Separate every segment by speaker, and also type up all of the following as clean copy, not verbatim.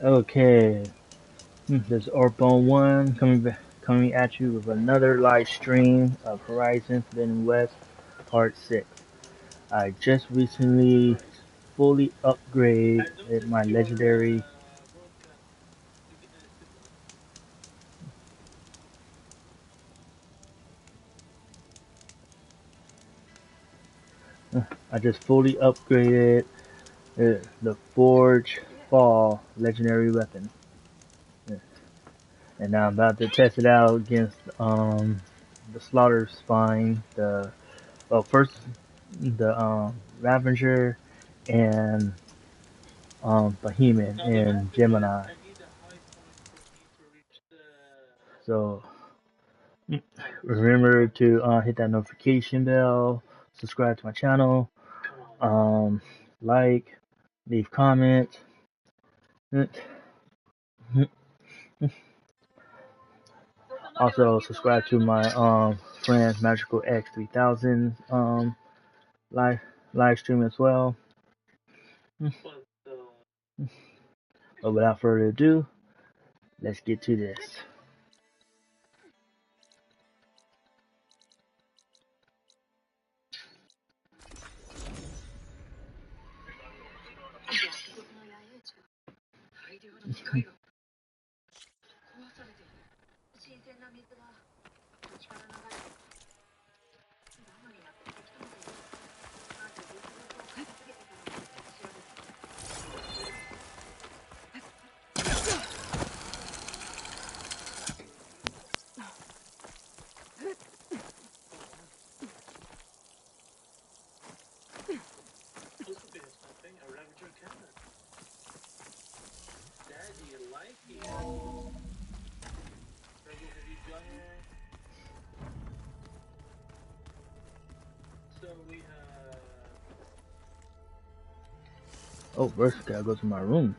Speaker 1: Okay, this is Orbone One coming at you with another live stream of Horizon Forbidden West Part 6. I just recently fully upgraded my legendary. I just fully upgraded the Forge Fall legendary weapon, and now I'm about to test it out against the Slaughter Spine. First the Ravager and Behemoth and Gemini. So remember to hit that notification bell, subscribe to my channel, um, like, leave comments. Also subscribe to my friend Magical X 3000 live live stream as well. But without further ado, let's get to this. Oh, first I gotta go to my room.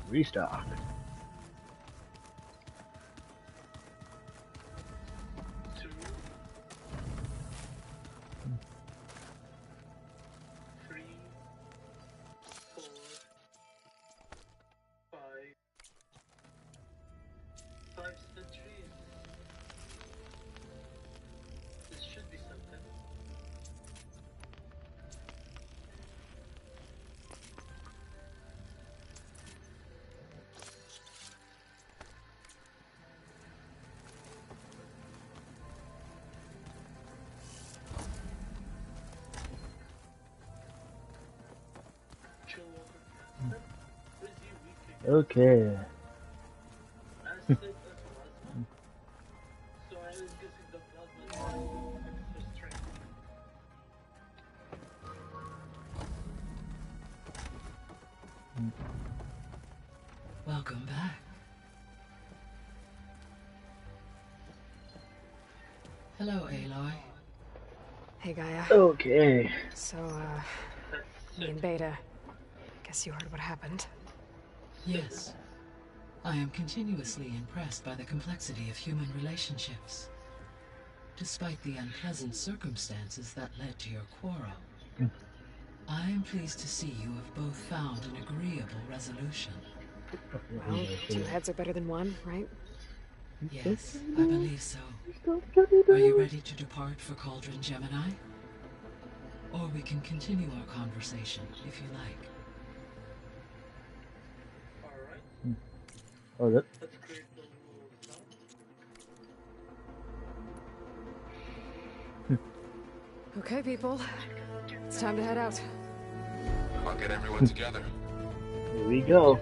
Speaker 1: Restock. Okay.
Speaker 2: Welcome back. Hello, Aloy.
Speaker 3: Hey, Gaia.
Speaker 1: Okay.
Speaker 3: So, me and Beta, guess you heard what happened.
Speaker 2: Yes. I am continuously impressed by the complexity of human relationships. Despite the unpleasant circumstances that led to your quarrel, I am pleased to see you have both found an agreeable resolution.
Speaker 3: Well, two heads are better than one, right?
Speaker 2: Yes, I believe so. Are you ready to depart for Cauldron Gemini? Or we can continue our conversation, if you like.
Speaker 1: Oh, that.
Speaker 3: Okay, people. It's time to head out.
Speaker 4: I'll get everyone together.
Speaker 1: Here we go.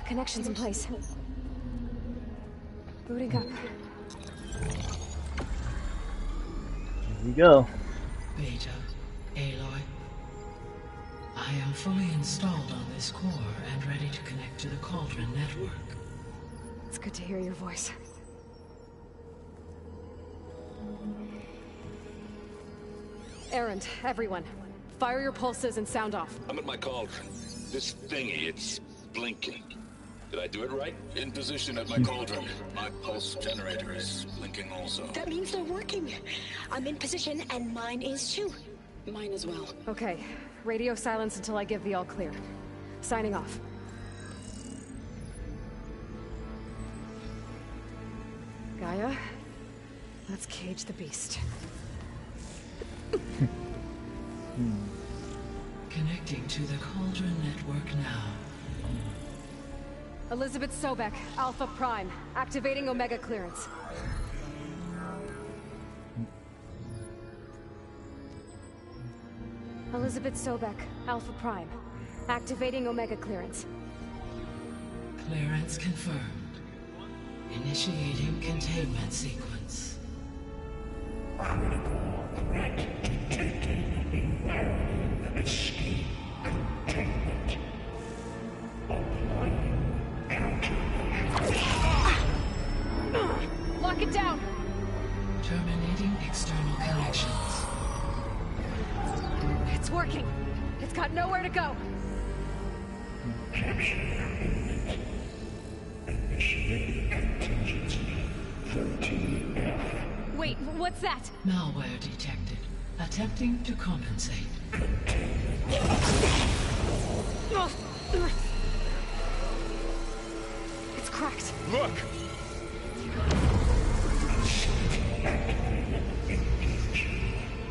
Speaker 3: Connections in place. Booting up.
Speaker 1: Here we go.
Speaker 2: Beta, Aloy. I am fully installed on this core and ready to connect to the Cauldron network.
Speaker 3: It's good to hear your voice. Erend, everyone. Fire your pulses and sound off.
Speaker 5: I'm at my cauldron. This thingy, it's blinking. Did I do it right? In position at my cauldron. My pulse generator is blinking also.
Speaker 6: That means they're working. I'm in position, and mine is too. Mine as well.
Speaker 3: Okay. Radio silence until I give the all clear. Signing off. Gaia, let's cage the beast.
Speaker 2: Connecting to the Cauldron network now.
Speaker 3: Elizabeth Sobek, Alpha Prime, activating Omega clearance. Elizabeth Sobek, Alpha Prime, activating Omega clearance.
Speaker 2: Clearance confirmed. Initiating containment sequence.
Speaker 3: Lock it down!
Speaker 2: Terminating external connections.
Speaker 3: It's working. It's got nowhere to go. Wait, what's that?
Speaker 2: Malware detected. Attempting to compensate.
Speaker 3: It's cracked.
Speaker 5: Look!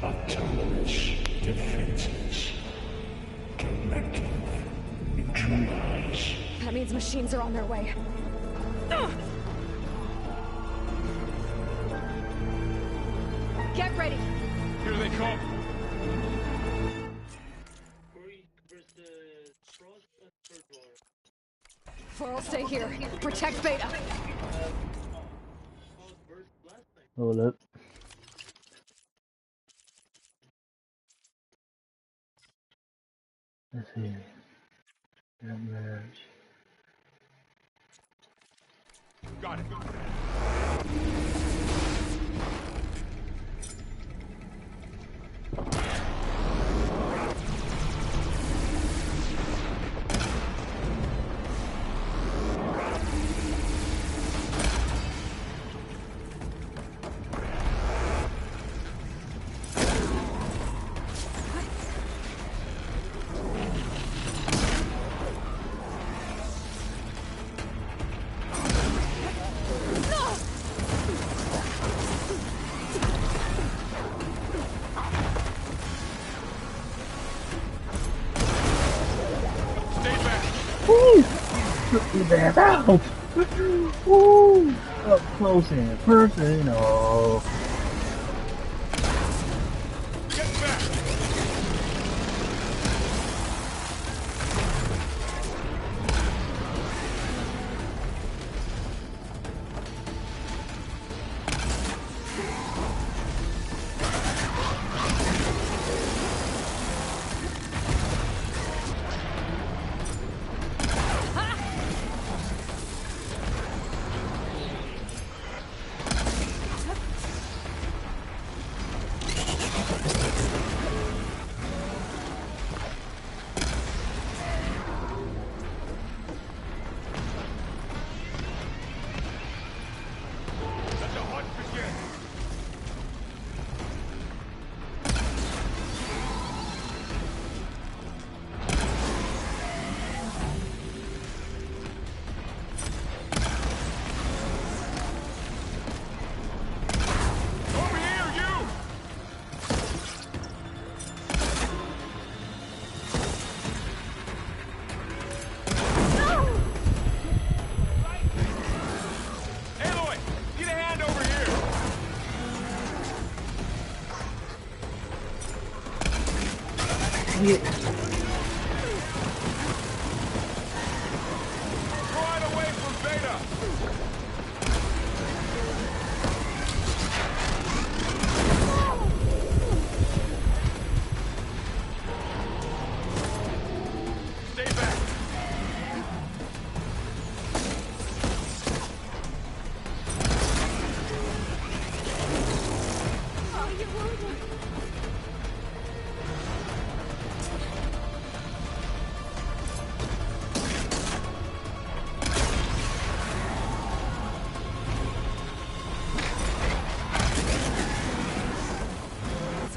Speaker 7: Autonomous defenses. Directive. Neutralize.
Speaker 3: That means machines are on their way. Get ready.
Speaker 5: Here they come!
Speaker 3: For'll stay here. Protect Beta.
Speaker 1: Hold up. Let's see. That match.
Speaker 5: Got it.
Speaker 1: That out! Woo! Up close and personal.
Speaker 5: Get back!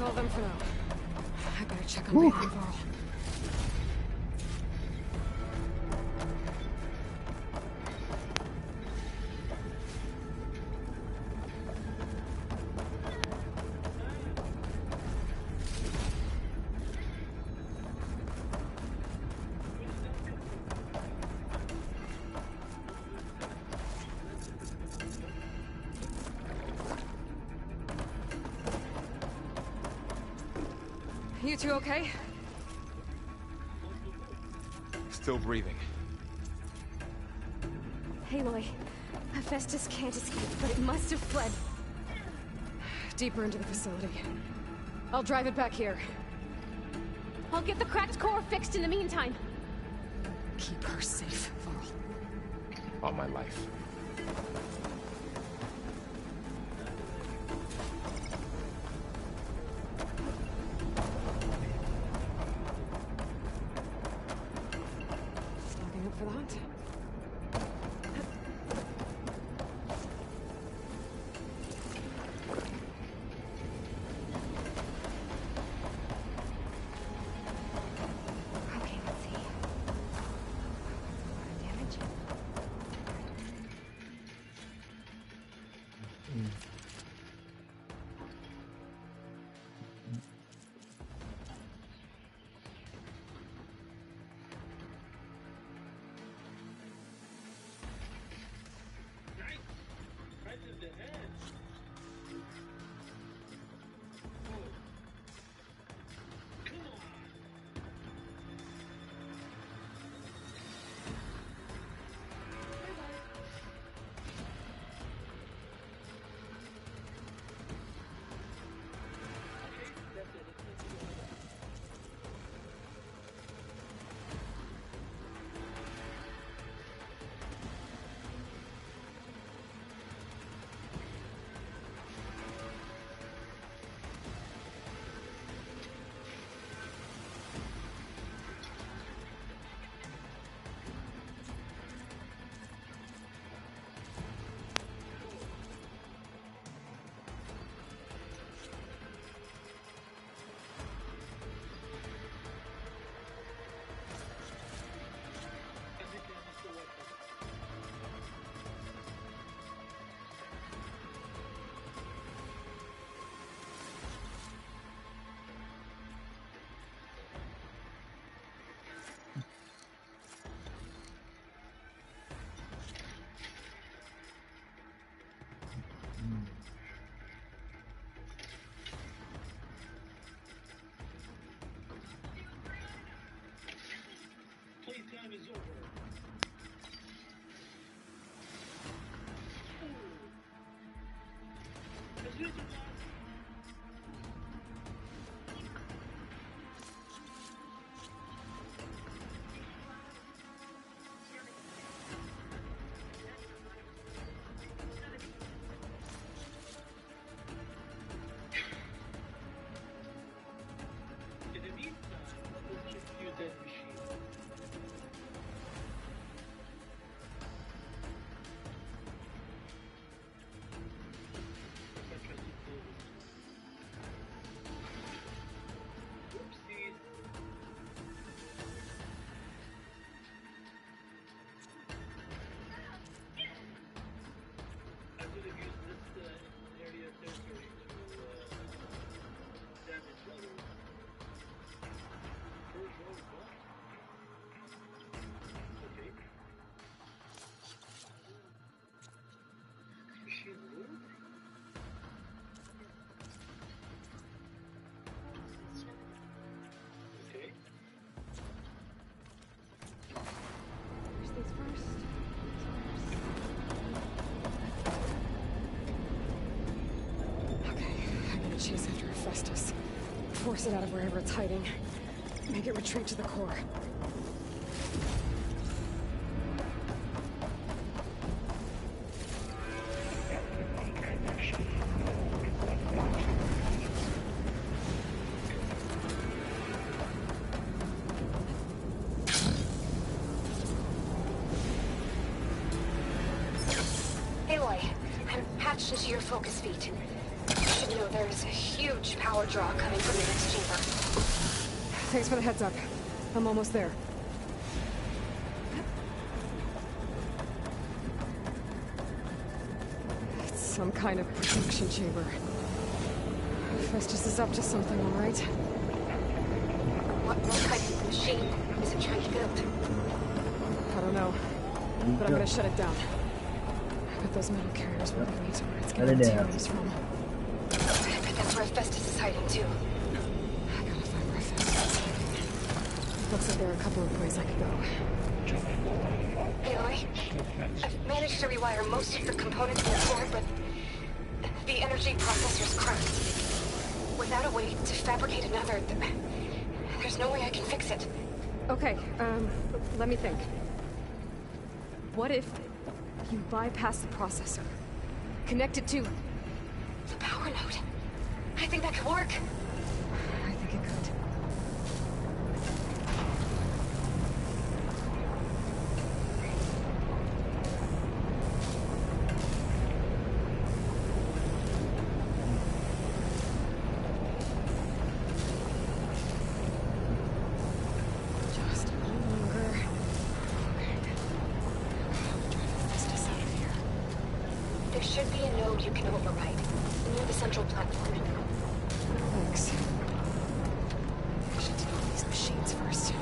Speaker 3: That's all of them for now. I better check on Nathan and Varl. You two okay?
Speaker 4: Still breathing.
Speaker 3: Aloy, Hephaestus can't escape, but it must have fled. Deeper into the facility. I'll drive it back here.
Speaker 6: I'll get the cracked core fixed in the meantime.
Speaker 3: Keep her safe, Varl.
Speaker 4: All my life.
Speaker 3: Stocking up for the hunt.
Speaker 6: Okay, let's see. Damage?
Speaker 3: Hephaestus. Force it out of wherever it's hiding. Make it retreat to the core. Aloy, I'm patched into your focus feet. You should know there's a huge power draw coming from the next chamber. Thanks for the heads up. I'm almost there. It's some kind of protection chamber. Festus is up to something, all right? What kind of machine is it trying to build? I don't know, but I'm gonna shut it down. But those metal carriers will lead me to where it's getting materials from. I bet that's where Festus is hiding too. I gotta find where Festus is hiding. Looks like there are a couple of ways I could go. Aloy, I've managed to rewire most of the components in the core, but the energy processor's cracked. Without a way to fabricate another, there's no way I can fix it. Okay, let me think. What if you bypass the processor? Connect it to the power node. I think that could work. I think it could. Just a little longer. There should be a node you can override near the central platform. Thanks. I should deal with these machines first.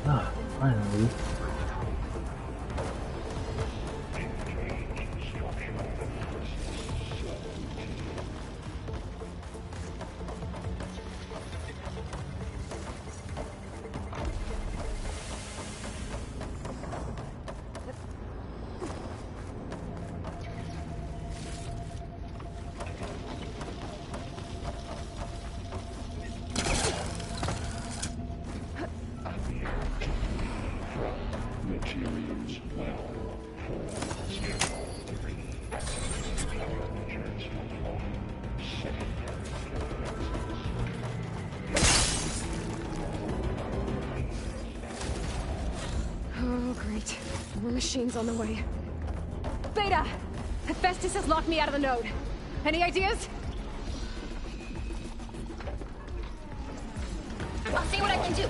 Speaker 1: Ah, finally.
Speaker 7: Materials well for 03. Countermeasures for secondary
Speaker 3: Oh, great. More machines on the way. Beta! Hephaestus has locked me out of the node. Any ideas?
Speaker 6: I'll see what I can do.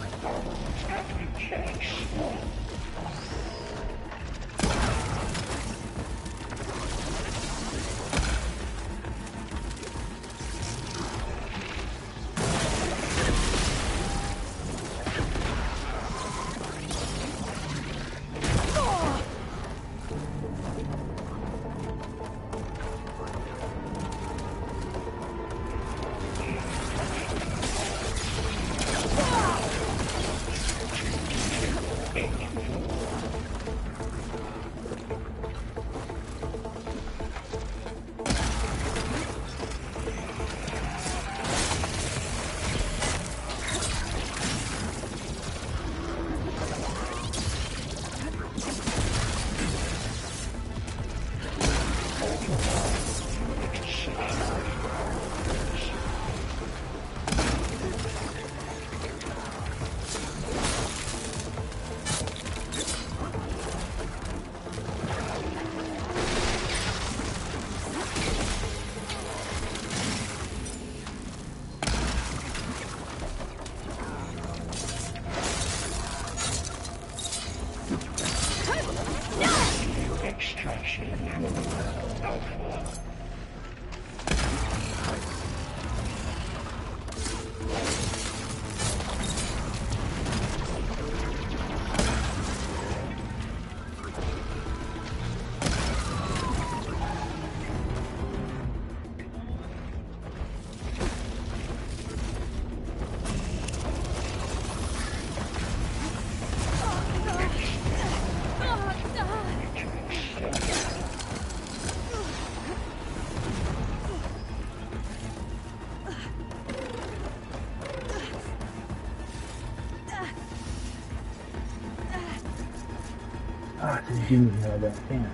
Speaker 1: Ah, just give me that. Damn.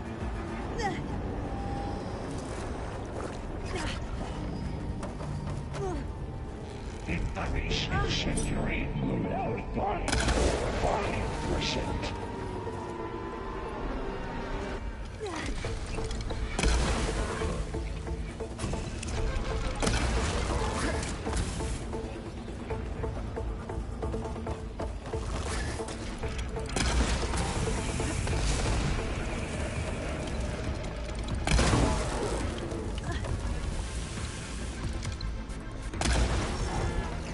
Speaker 7: increase incendiary loadout by 5%.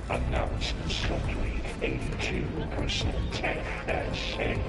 Speaker 7: Announcement summary 82% FSA.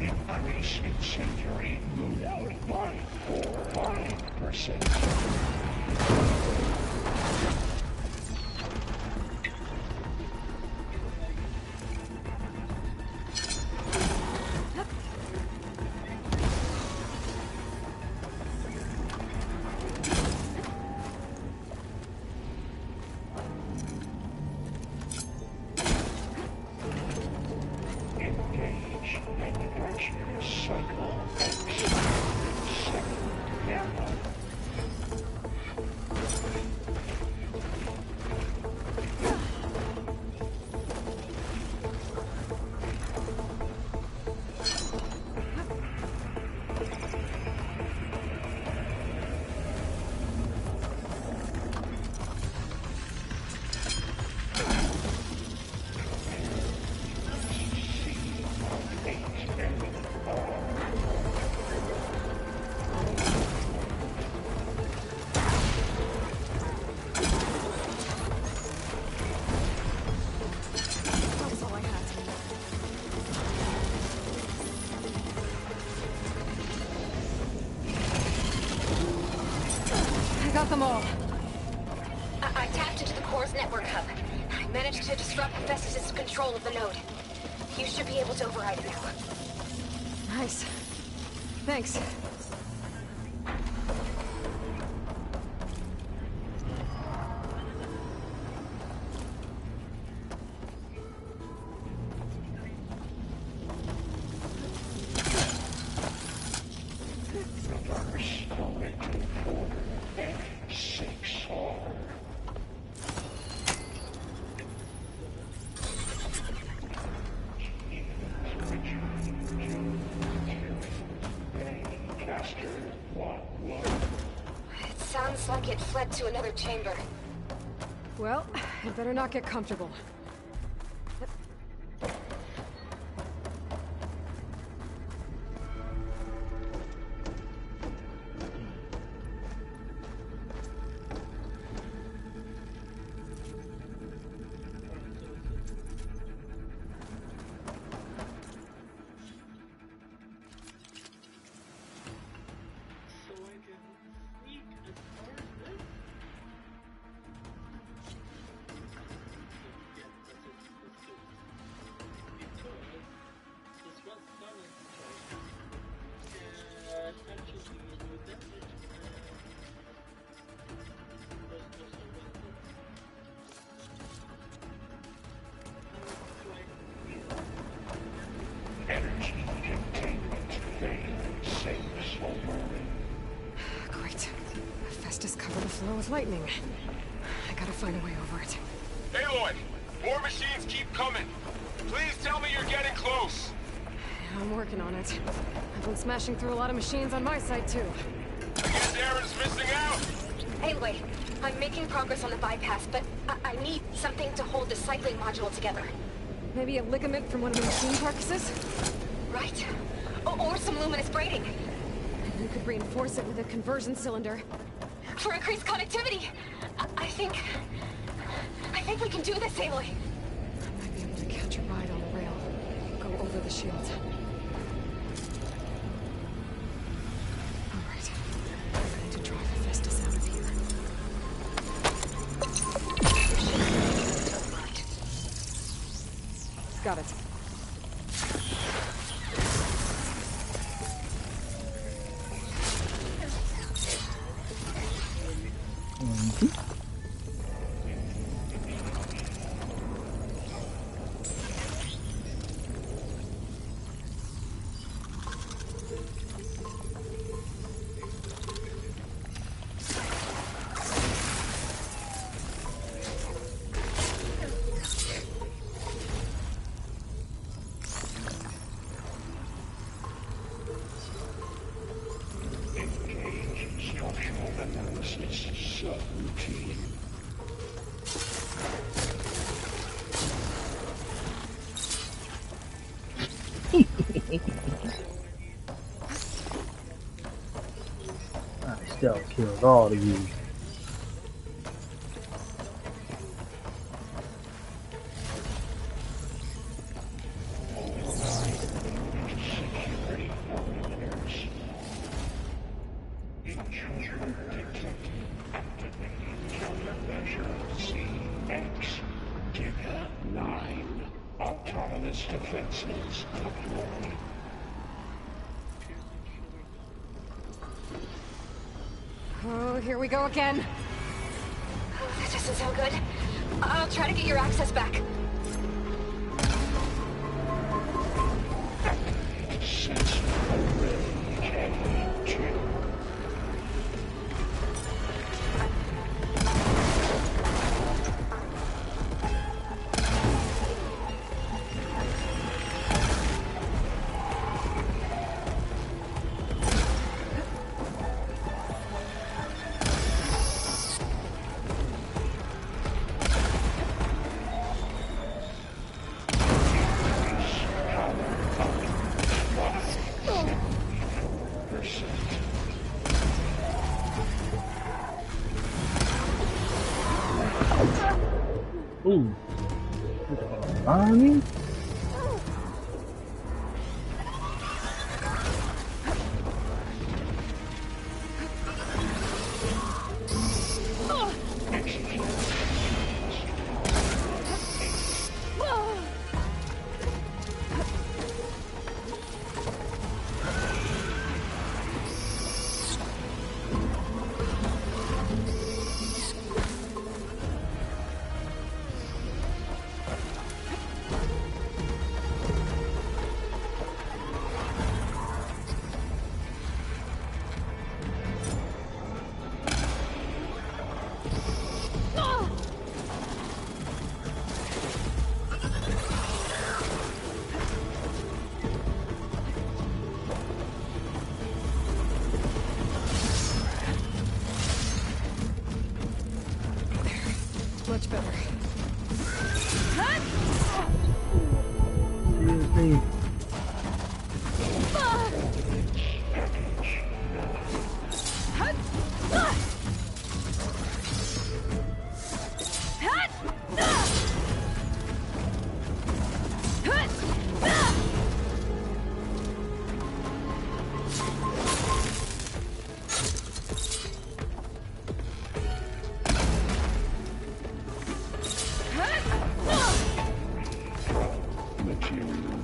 Speaker 7: Increase incendiary loadout by 5%.
Speaker 3: got them all.
Speaker 6: I tapped into the core's network hub. I managed to disrupt Hephaestus' control of the node. You should be able to override it now.
Speaker 3: Nice. Thanks.
Speaker 6: It sounds like it fled to another chamber.
Speaker 3: Well, I'd better not get comfortable.
Speaker 7: Energy containment vein saves over.
Speaker 3: Great. Hephaestus covered the flow with lightning. I gotta find a way over it.
Speaker 4: Aloy, more machines keep coming. Please tell me you're getting close.
Speaker 3: I'm working on it. I've been smashing through a lot of machines on my side, too.
Speaker 4: I guess Aaron's missing out.
Speaker 6: Anyway, I'm making progress on the bypass, but I need something to hold the cycling module together.
Speaker 3: Maybe a ligament from one of the machine carcasses?
Speaker 6: Right? Or some luminous braiding.
Speaker 3: You could reinforce it with a conversion cylinder.
Speaker 6: For increased connectivity. I think we can do this, Aloy.
Speaker 3: I might be able to catch a ride on the rail. Go over the shield. Alright. I'm going to drive Hephaestus out of here. Got it.
Speaker 7: Engage structural analysis subroutine.
Speaker 1: I still killed all of you.
Speaker 7: Security parameters. Intruder detected. Activating countermeasure CX. Giga 9. Autonomous defenses deployed.
Speaker 3: Oh, here we go again.
Speaker 6: Oh, that doesn't sound good. I'll try to get your access back.
Speaker 7: Sensor array K2.
Speaker 1: Ooh. Army?
Speaker 3: much better.
Speaker 1: Seriously.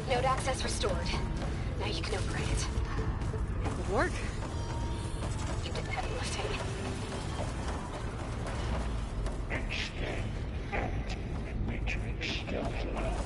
Speaker 6: Node access restored. Now you can override it.
Speaker 3: Good work.
Speaker 6: You did the heavy lifting.
Speaker 7: Extend anti-matrix stealth lab.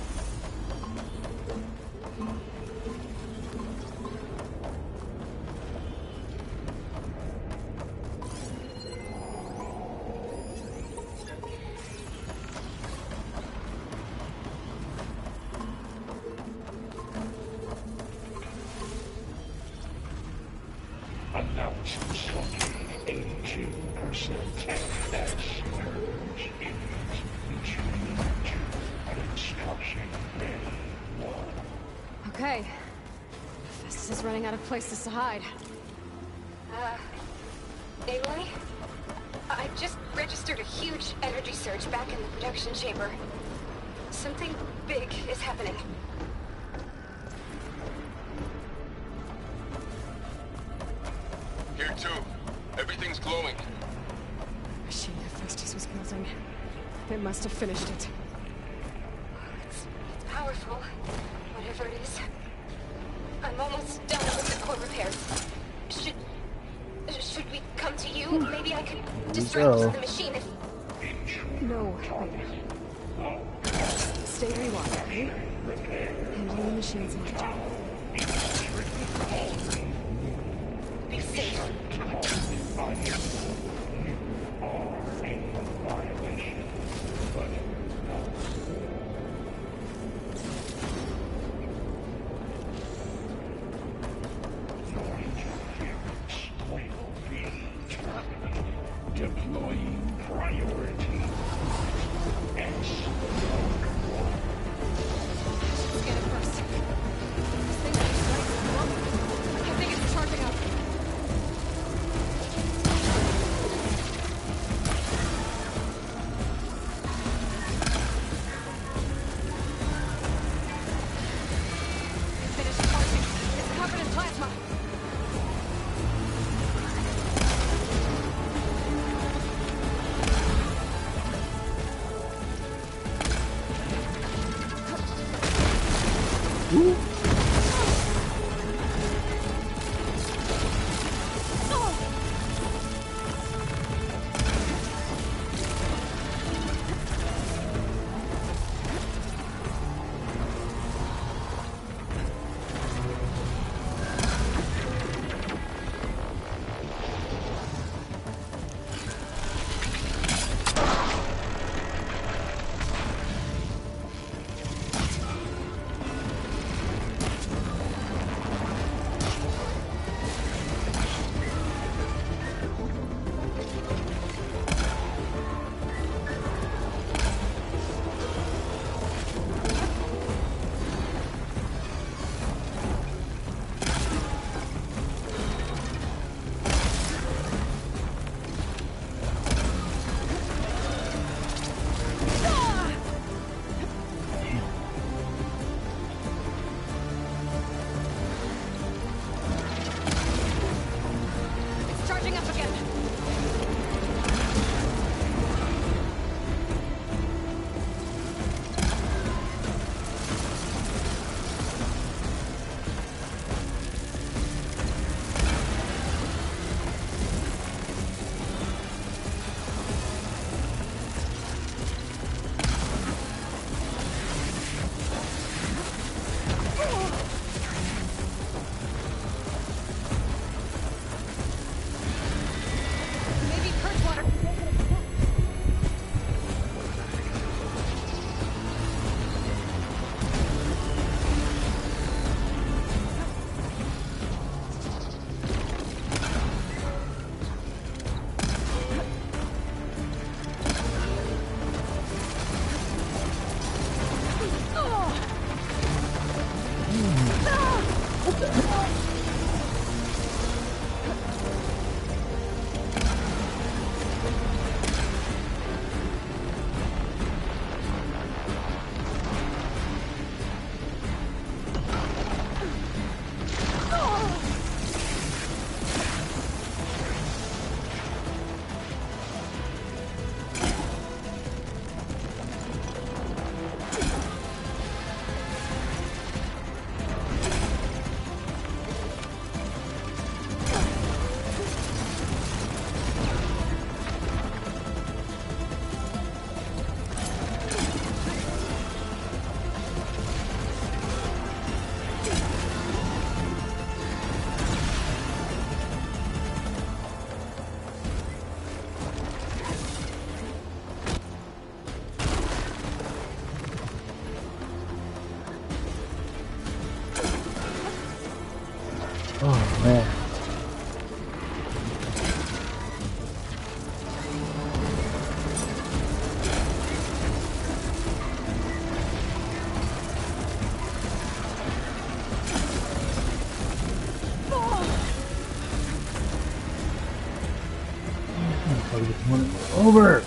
Speaker 7: Announcing slotted 82%. That's urge image between two construction ready 1.
Speaker 3: Okay. Festus is running out of places to hide.
Speaker 6: Aloy? I just registered a huge energy surge back in the production chamber. Something big is happening.
Speaker 4: Here too. Everything's glowing.
Speaker 3: Machine that Festus was building. They must have finished it.
Speaker 6: It's powerful, whatever it is. I'm almost done with the core repairs. Should we come to you? Maybe I could distract the machine if...
Speaker 3: No, wait. Stay where you are, okay? Handling the machine's later.
Speaker 6: Be safe.
Speaker 7: Deploying priority.
Speaker 3: Scan it first. This thing is right. I think it's charging up. Finished charging. It's covered in plasma. It's charging up again. Maybe purge water.
Speaker 1: Oh man. Probably just want to go over.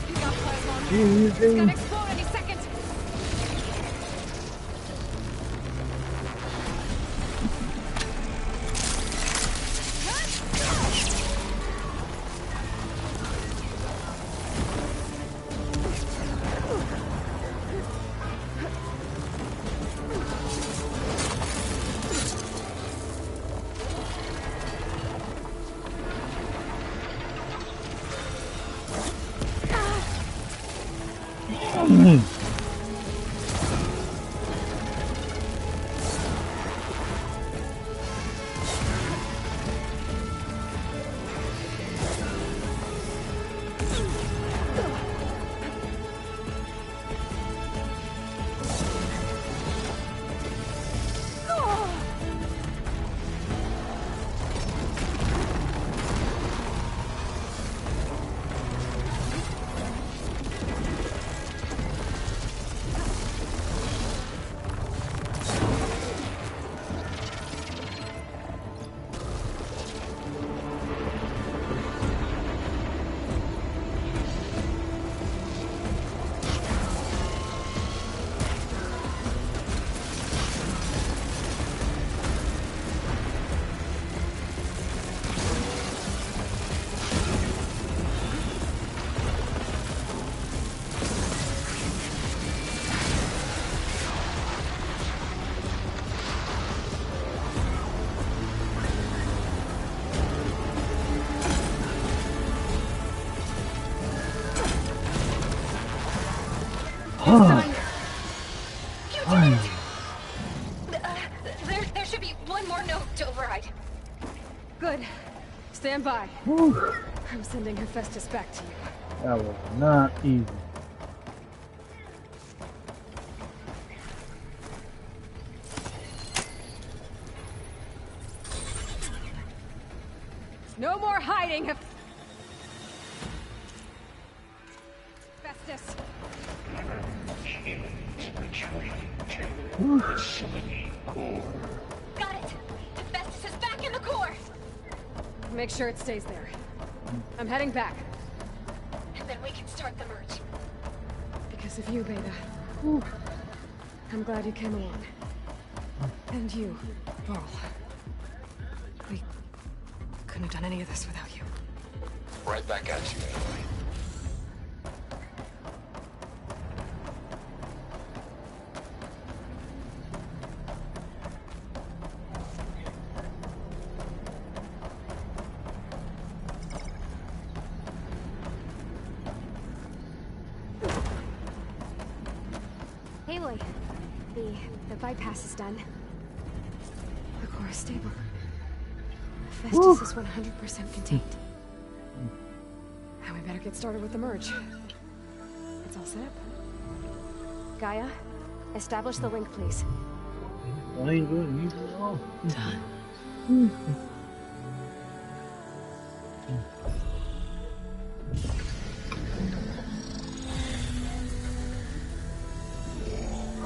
Speaker 3: You got plasma on me. It's gonna
Speaker 1: Jeez.
Speaker 3: explode any second.
Speaker 6: There should be one more note to override.
Speaker 3: Good. Stand by.
Speaker 1: Whew.
Speaker 3: I'm sending Hephaestus back to you.
Speaker 1: That was not easy.
Speaker 3: No more hiding, Hephaestus.
Speaker 6: Got it. Hephaestus is back in the core.
Speaker 3: Make sure it stays there. I'm heading back.
Speaker 6: And then we can start the merge.
Speaker 3: Because of you, Beta. I'm glad you came along. And you, Varl. We couldn't have done any of this without you.
Speaker 5: Right back at you, anyway.
Speaker 8: Aloy, the bypass is done.
Speaker 3: The core is stable. Hephaestus is 100% contained. Now we better get started with the merge. It's all set up.
Speaker 8: Gaia, establish the link, please.
Speaker 1: I ain't doing music at all.
Speaker 2: Done.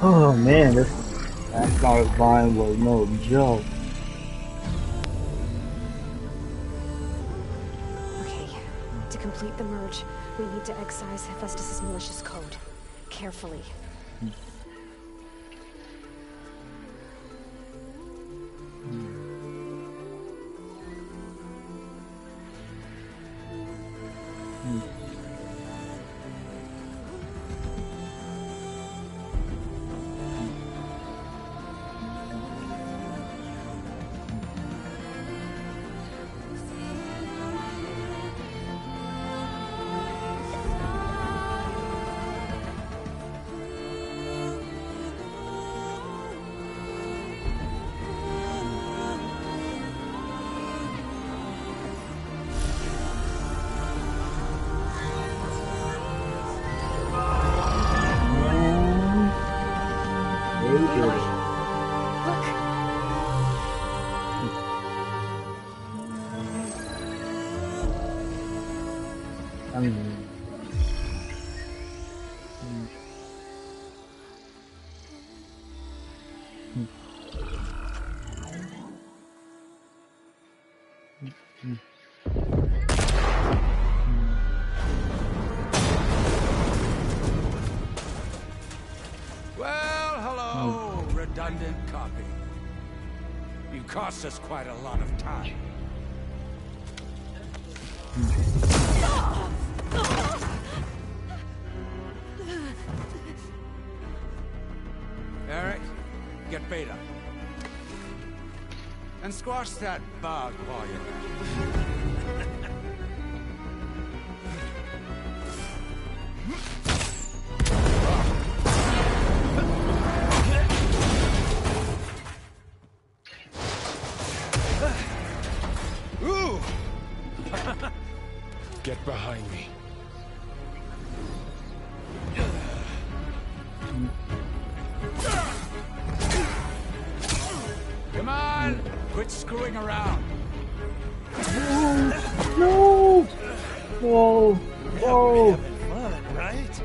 Speaker 1: Oh man, this Asgard Vine was no joke.
Speaker 8: Okay, to complete the merge, we need to excise Hephaestus' malicious code. Carefully.
Speaker 9: Well, hello, redundant copy. You cost us quite a lot of time. Eric, get Beta. And squash that bug while you're at it. quit screwing around.
Speaker 1: No! Whoa! Whoa!
Speaker 10: Having fun, right?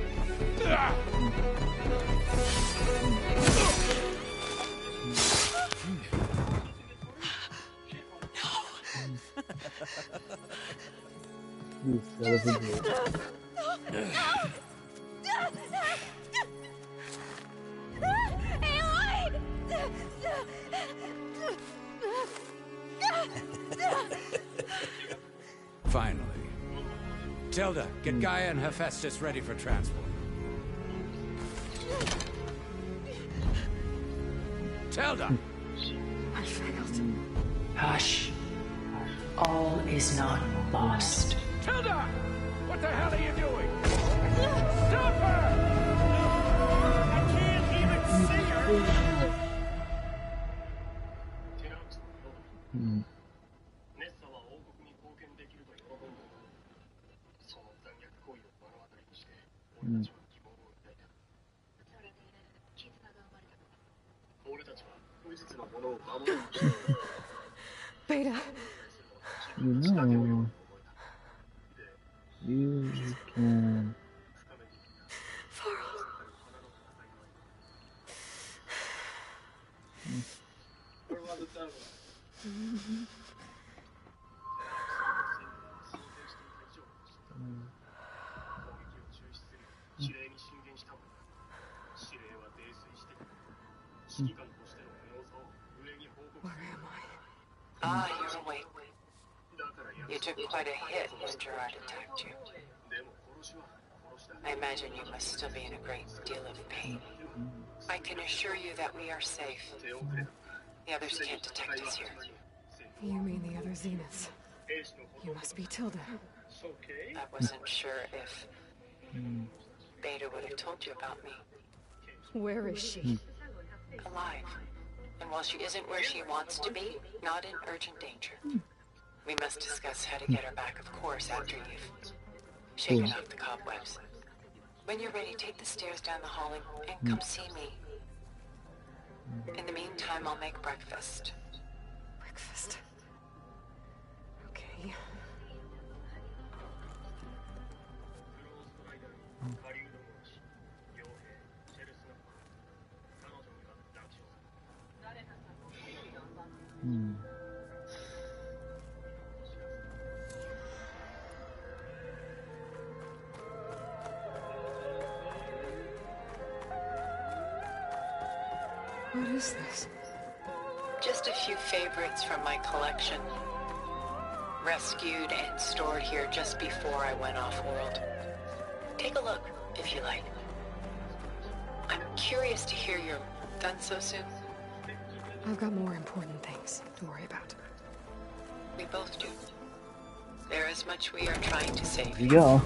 Speaker 1: You son of a bitch.
Speaker 9: Finally. Tilda, get Gaia and Hephaestus ready for transport. Tilda!
Speaker 3: I failed.
Speaker 2: Hush. All is not lost.
Speaker 9: Tilda! What the hell are you doing? Stop her! I can't even see her!
Speaker 3: Beta.
Speaker 1: You know, you can.
Speaker 3: Where am I?
Speaker 2: Ah, you're awake. You took quite a hit when Gerard attacked you. I imagine you must still be in a great deal of pain. I can assure you that we are safe. The others can't detect us here.
Speaker 3: You mean the other Zeniths? You must be Tilda.
Speaker 2: I wasn't sure if Beta would have told you about me.
Speaker 3: Where is she?
Speaker 2: Alive. And while she isn't where she wants to be, not in urgent danger. We must discuss how to get her back, of course, after you've shaken off the cobwebs. When you're ready, take the stairs down the hall and come see me. In the meantime, I'll make breakfast.
Speaker 3: Breakfast. Okay. What is this?
Speaker 2: Just a few favorites from my collection. Rescued and stored here just before I went off-world. Take a look, if you like. I'm curious to hear you're done so soon.
Speaker 3: I've got more important things to worry about.
Speaker 2: We both do. There is much we are trying to save.
Speaker 1: Here you go.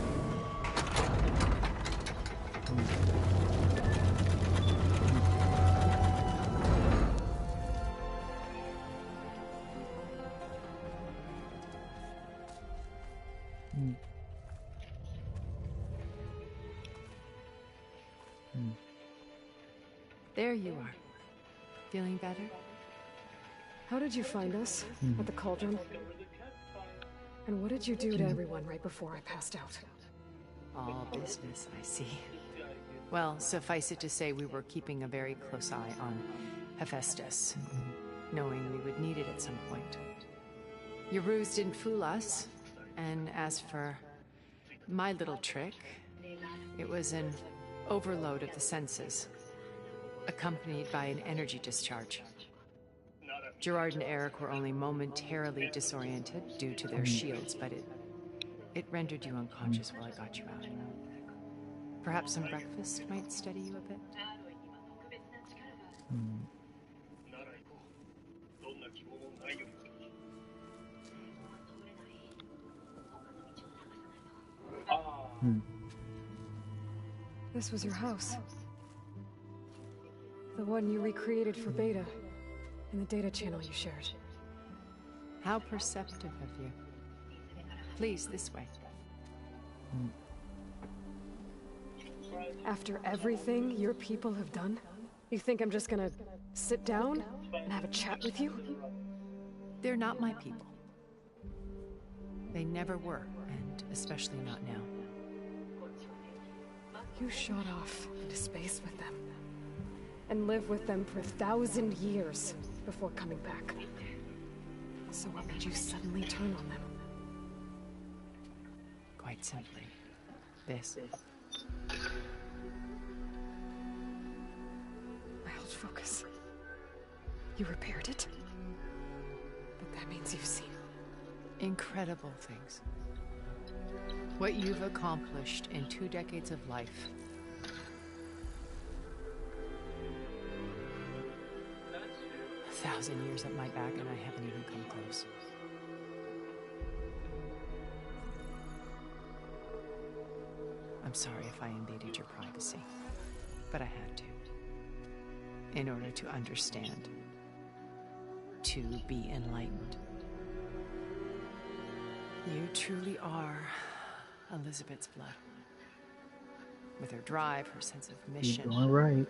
Speaker 11: There you are. Feeling better?
Speaker 3: How did you find us? At the cauldron? And what did you do to everyone right before I passed out?
Speaker 11: All business, I see. Well, suffice it to say we were keeping a very close eye on Hephaestus, knowing we would need it at some point. Your ruse didn't fool us, and as for my little trick, it was an overload of the senses, accompanied by an energy discharge. Gerard and Eric were only momentarily disoriented due to their shields, but it rendered you unconscious while I got you out. Perhaps some breakfast might steady you a bit?
Speaker 3: This was your house. The one you recreated for Beta, in the data channel you shared.
Speaker 11: How perceptive of you. Please, this way.
Speaker 3: After everything your people have done, you think I'm just gonna sit down and have a chat with you?
Speaker 11: They're not my people. They never were, and especially not now.
Speaker 3: You shot off into space with them. And lived with them for 1,000 years before coming back. So what made you suddenly turn on them?
Speaker 11: Quite simply, this.
Speaker 3: My old focus. You repaired it? But that means you've seen
Speaker 11: Incredible things. What you've accomplished in 2 decades of life. 1,000 years at my back and I haven't even come close. I'm sorry if I invaded your privacy, but I had to. In order to understand. To be enlightened. You truly are Elizabeth's blood. With her drive, her sense of mission.
Speaker 1: You're doing right.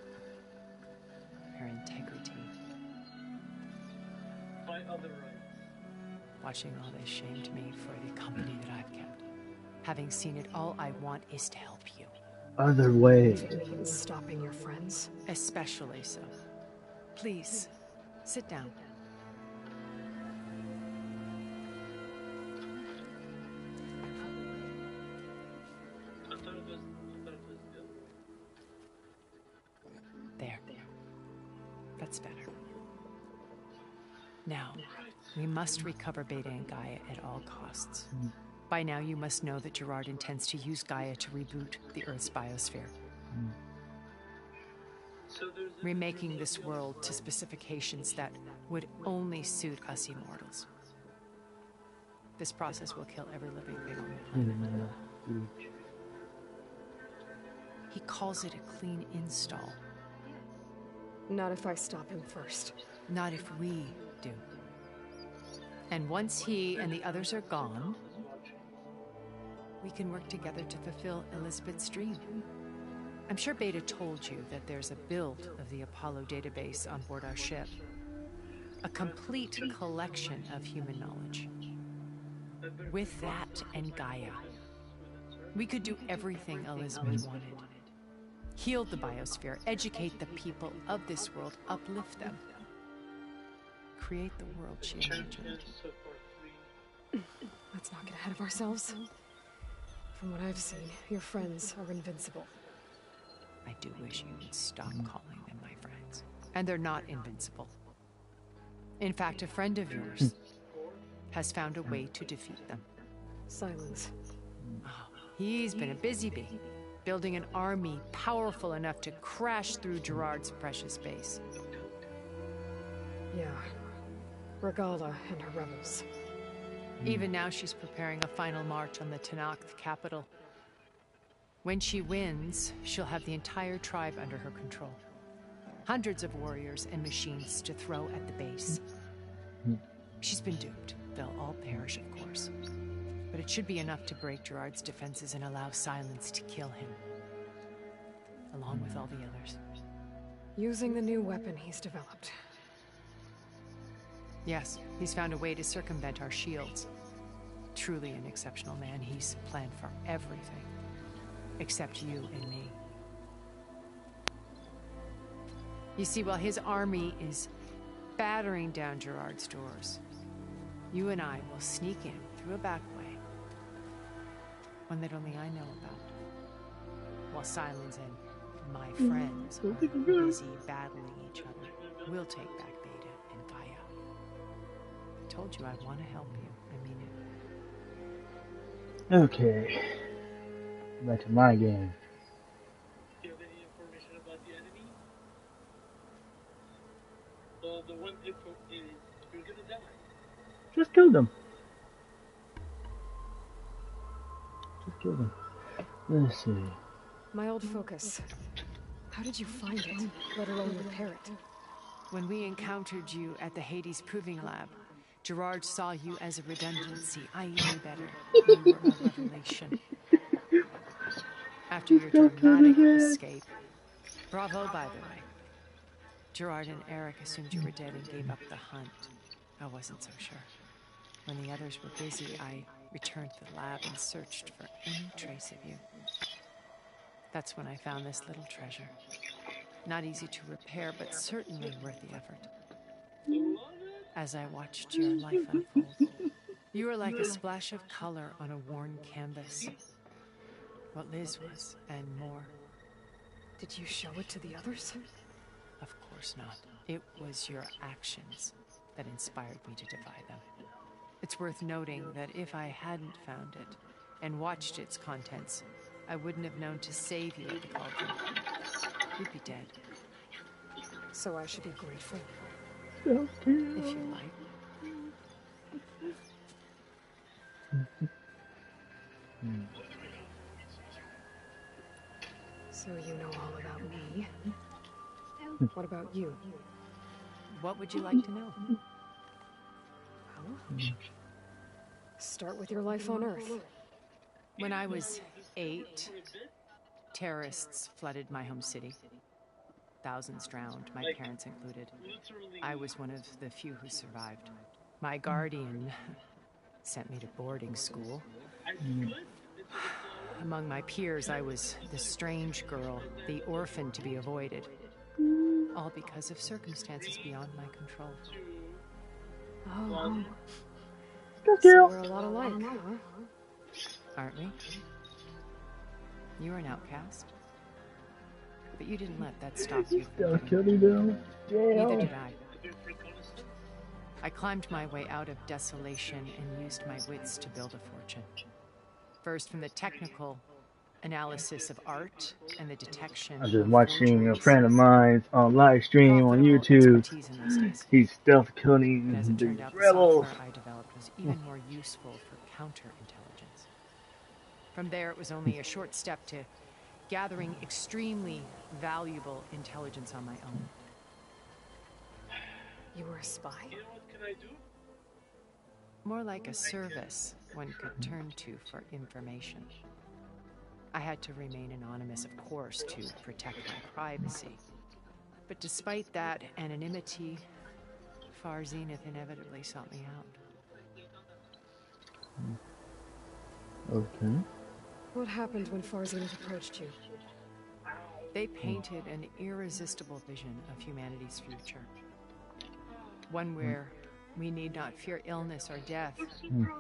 Speaker 11: Her integrity. Watching all this shamed me for the company that I've kept. Having seen it, all I want is to help you.
Speaker 1: Other way.
Speaker 3: it means stopping your friends.
Speaker 11: Especially so. Please, sit down. There. That's better. Now, we must recover Beta and Gaia at all costs. By now, you must know that Gerard intends to use Gaia to reboot the Earth's biosphere. Remaking this world to specifications that would only suit us immortals. This process will kill every living thing on the planet. He calls it a clean install.
Speaker 3: Not if I stop him first.
Speaker 11: Not if we do. And once he and the others are gone, we can work together to fulfill Elizabeth's dream. I'm sure Beta told you that there's a build of the Apollo database on board our ship. A complete collection of human knowledge. With that and Gaia, we could do everything Elizabeth wanted. Heal the biosphere, educate the people of this world, uplift them. Create the world she imagined.
Speaker 3: Let's not get ahead of ourselves. From what I've seen, your friends are invincible.
Speaker 11: I do wish you would stop calling them my friends. And they're not invincible. In fact, a friend of yours has found a way to defeat them.
Speaker 3: Silence.
Speaker 11: Oh, he's been a busy bee, building an army powerful enough to crash through Gerard's precious base.
Speaker 3: Yeah. Regala and her rebels.
Speaker 11: Even now she's preparing a final march on the Tenakth capital. When she wins, she'll have the entire tribe under her control. Hundreds of warriors and machines to throw at the base. She's been duped. They'll all perish, of course. But it should be enough to break Gerard's defenses and allow Silence to kill him. Along with all the others.
Speaker 3: Using the new weapon he's developed.
Speaker 11: Yes, he's found a way to circumvent our shields. Truly an exceptional man. He's planned for everything. Except you and me. You see, while his army is battering down Gerard's doors, you and I will sneak in through a back way. One that only I know about. While Silence and my friends are busy battling each other, we'll take back Beta and Gaia. I told you I want to help you. I mean it.
Speaker 1: Okay. Back to my game.
Speaker 10: Do you have any information about the enemy? Well, the one info is you're gonna die.
Speaker 1: Just kill them. Just kill them. Let's see.
Speaker 3: My old focus. How did you find it, let alone repair it?
Speaker 11: When we encountered you at the Hades Proving Lab, Gerard saw you as a redundancy. I knew better. You were a revelation. After your dramatic escape. Bravo, by the way. Gerard and Eric assumed you were dead and gave up the hunt. I wasn't so sure. When the others were busy, I returned to the lab and searched for any trace of you. That's when I found this little treasure. Not easy to repair, but certainly worth the effort. As I watched your life unfold, you were like a splash of color on a worn canvas. What Liz was, and more.
Speaker 3: Did you show it to the others?
Speaker 11: Of course not. It was your actions that inspired me to defy them. It's worth noting that if I hadn't found it and watched its contents, I wouldn't have known to save you at the cauldron. You'd be dead.
Speaker 3: So I should be grateful.
Speaker 11: If you like.
Speaker 3: So you know all about me. What about you?
Speaker 11: What would you like to know?
Speaker 3: Well, start with your life on Earth.
Speaker 11: When I was 8, terrorists flooded my home city. Thousands drowned, my parents included. I was one of the few who survived. My guardian sent me to boarding school. Among my peers, I was the strange girl, the orphan to be avoided. All because of circumstances beyond my control.
Speaker 3: Oh. So we're a lot alike, huh?
Speaker 11: Aren't we? You were an outcast. But you didn't let that stop you.
Speaker 1: Neither
Speaker 11: did I. I climbed my way out of desolation and used my wits to build a fortune. First from the technical analysis of art and the detection.
Speaker 1: I was just watching a friend of mine on live stream on YouTube. He's stealth killing the rebels.
Speaker 11: The software I developed was even more useful for counterintelligence. From there, it was only a short step to gathering extremely valuable intelligence on my own.
Speaker 3: You were a spy?
Speaker 11: More like a service one could turn to for information. I had to remain anonymous, of course, to protect my privacy. But despite that anonymity, Far Zenith inevitably sought me out.
Speaker 1: Okay.
Speaker 3: What happened when Far Zenith approached you?
Speaker 11: They painted an irresistible vision of humanity's future. One where we need not fear illness or death,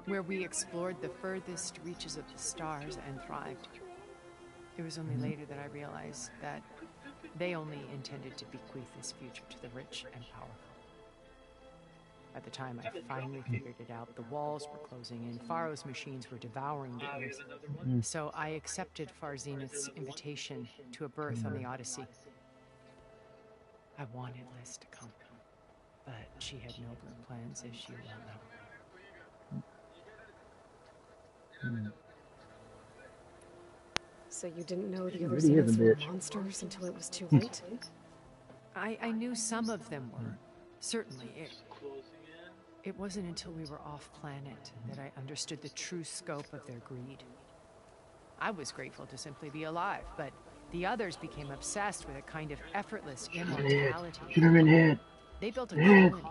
Speaker 11: where we explored the furthest reaches of the stars and thrived. It was only later that I realized that they only intended to bequeath this future to the rich and powerful. By the time I finally figured it out, the walls were closing in, Pharaoh's machines were devouring the earth. So I accepted Far Zenith's invitation to a birth on the Odyssey. I wanted Liz to come, but she had nobler plans, as you well know.
Speaker 3: So you didn't know the other Zeniths were monsters until it was too late?
Speaker 11: I knew some of them were. Certainly. It wasn't until we were off-planet that I understood the true scope of their greed. I was grateful to simply be alive, but the others became obsessed with a kind of effortless immortality.
Speaker 1: Shoot him in the head.
Speaker 11: They built a colony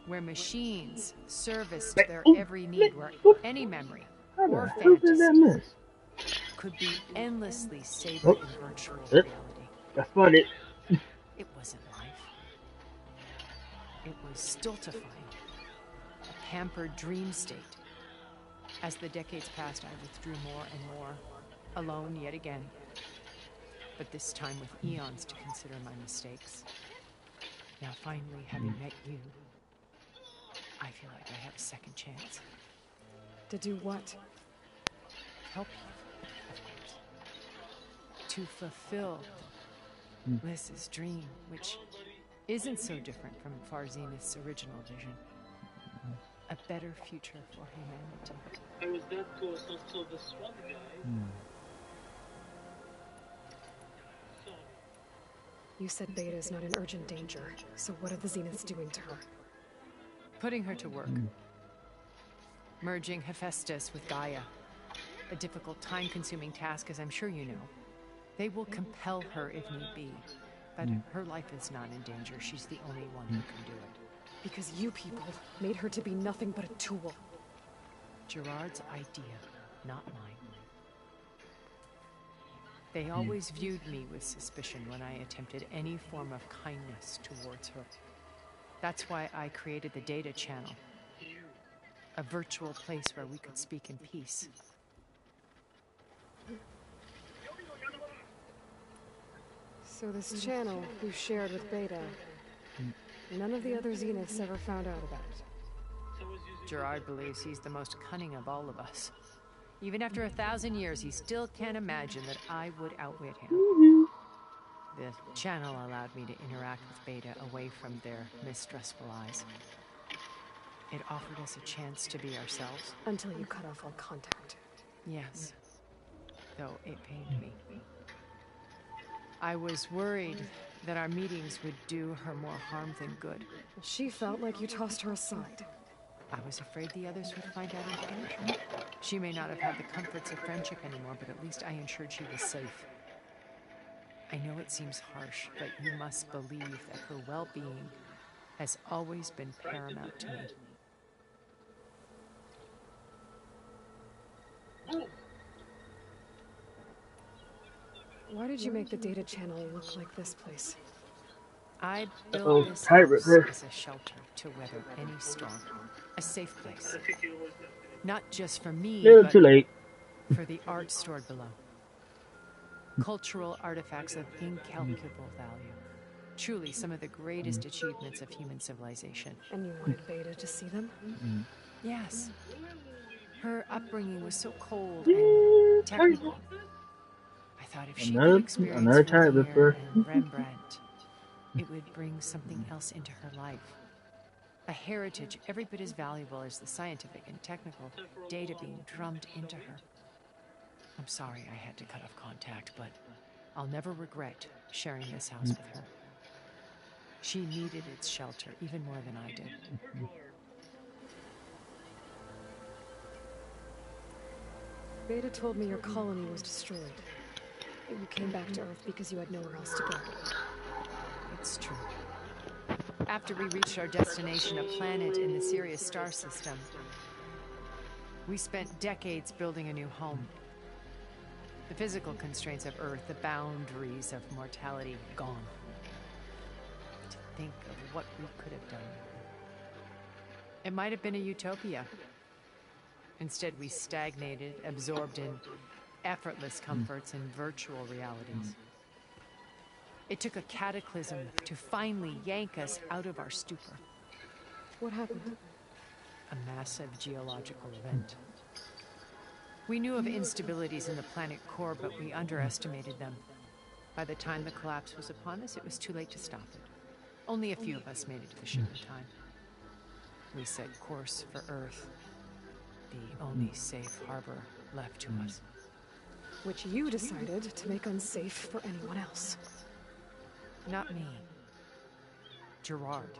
Speaker 11: where machines serviced their every need, where any memory or fantasy could be endlessly savored in virtual reality.
Speaker 1: I spun it.
Speaker 11: It wasn't life. It was stultifying. A pampered dream state. As the decades passed, I withdrew more and more, alone yet again. But this time with eons to consider my mistakes. Now finally, having met you, I feel like I have a second chance.
Speaker 3: To do what?
Speaker 11: Help you, of course. To fulfill Liz's dream, which isn't so different from Far Zenith's original vision. A better future for humanity.
Speaker 10: I was that close until this one guy. So,
Speaker 3: you said Beta is not in urgent danger, so what are the Zeniths doing to her?
Speaker 11: Putting her to work. Merging Hephaestus with Gaia. A difficult, time-consuming task, as I'm sure you know. They will compel her if need be. But her life is not in danger. She's the only one who can do it.
Speaker 3: Because you people made her to be nothing but a tool.
Speaker 11: Gerard's idea, not mine. They always viewed me with suspicion when I attempted any form of kindness towards her. That's why I created the data channel. A virtual place where we could speak in peace.
Speaker 3: So this channel you shared with Beta, none of the other Zeniths ever found out about it.
Speaker 11: Gerard believes he's the most cunning of all of us. Even after 1,000 years, he still can't imagine that I would outwit him. The channel allowed me to interact with Beta away from their mistrustful eyes. It offered us a chance to be ourselves.
Speaker 3: Until you cut off all contact.
Speaker 11: Yes. Though it pained me. I was worried that our meetings would do her more harm than good.
Speaker 3: She felt like you tossed her aside.
Speaker 11: I was afraid the others would find out and punish her. She may not have had the comforts of friendship anymore, but at least I ensured she was safe. I know it seems harsh, but you must believe that her well-being has always been paramount to me.
Speaker 3: Why did you make the data channel look like this place?
Speaker 11: I built this
Speaker 1: pirate
Speaker 11: house
Speaker 1: there.
Speaker 11: as a shelter to weather any storm. A safe place. Not just for me,
Speaker 1: Little
Speaker 11: but
Speaker 1: too late.
Speaker 11: for the art stored below. Cultural artifacts of incalculable value. Truly some of the greatest achievements of human civilization.
Speaker 3: And you wanted Beta to see them?
Speaker 11: Yes. Her upbringing was so cold and technical. I thought if she could experience
Speaker 1: another time
Speaker 11: Vermeer
Speaker 1: before.
Speaker 11: and Rembrandt, it would bring something else into her life. A heritage every bit as valuable as the scientific and technical data being drummed into her. I'm sorry I had to cut off contact, but I'll never regret sharing this house with her. She needed its shelter even more than I did.
Speaker 3: Beta told me your colony was destroyed. You came back to Earth because you had nowhere else to go.
Speaker 11: It's true. After we reached our destination, a planet in the Sirius star system, we spent decades building a new home. The physical constraints of Earth, the boundaries of mortality, gone. To think of what we could have done. It might have been a utopia. Instead, we stagnated, absorbed in effortless comforts and virtual realities. It took a cataclysm to finally yank us out of our stupor.
Speaker 3: What happened?
Speaker 11: A massive geological event. We knew of instabilities in the planet core, but we underestimated them. By the time the collapse was upon us, it was too late to stop it. Only a few of us made it to the ship in time. We set course for Earth, the only safe harbor left to us.
Speaker 3: Which you decided to make unsafe for anyone else.
Speaker 11: Not me. Gerard.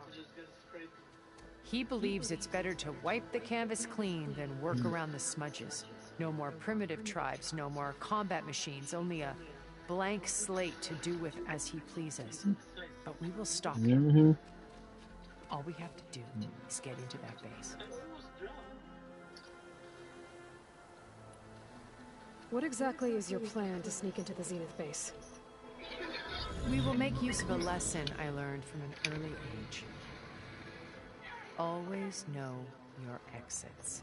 Speaker 11: He believes it's better to wipe the canvas clean than work around the smudges. No more primitive tribes, no more combat machines, only a blank slate to do with as he pleases. But we will stop him. All we have to do is get into that base.
Speaker 3: What exactly is your plan to sneak into the Zenith base?
Speaker 11: We will make use of a lesson I learned from an early age. Always know your exits.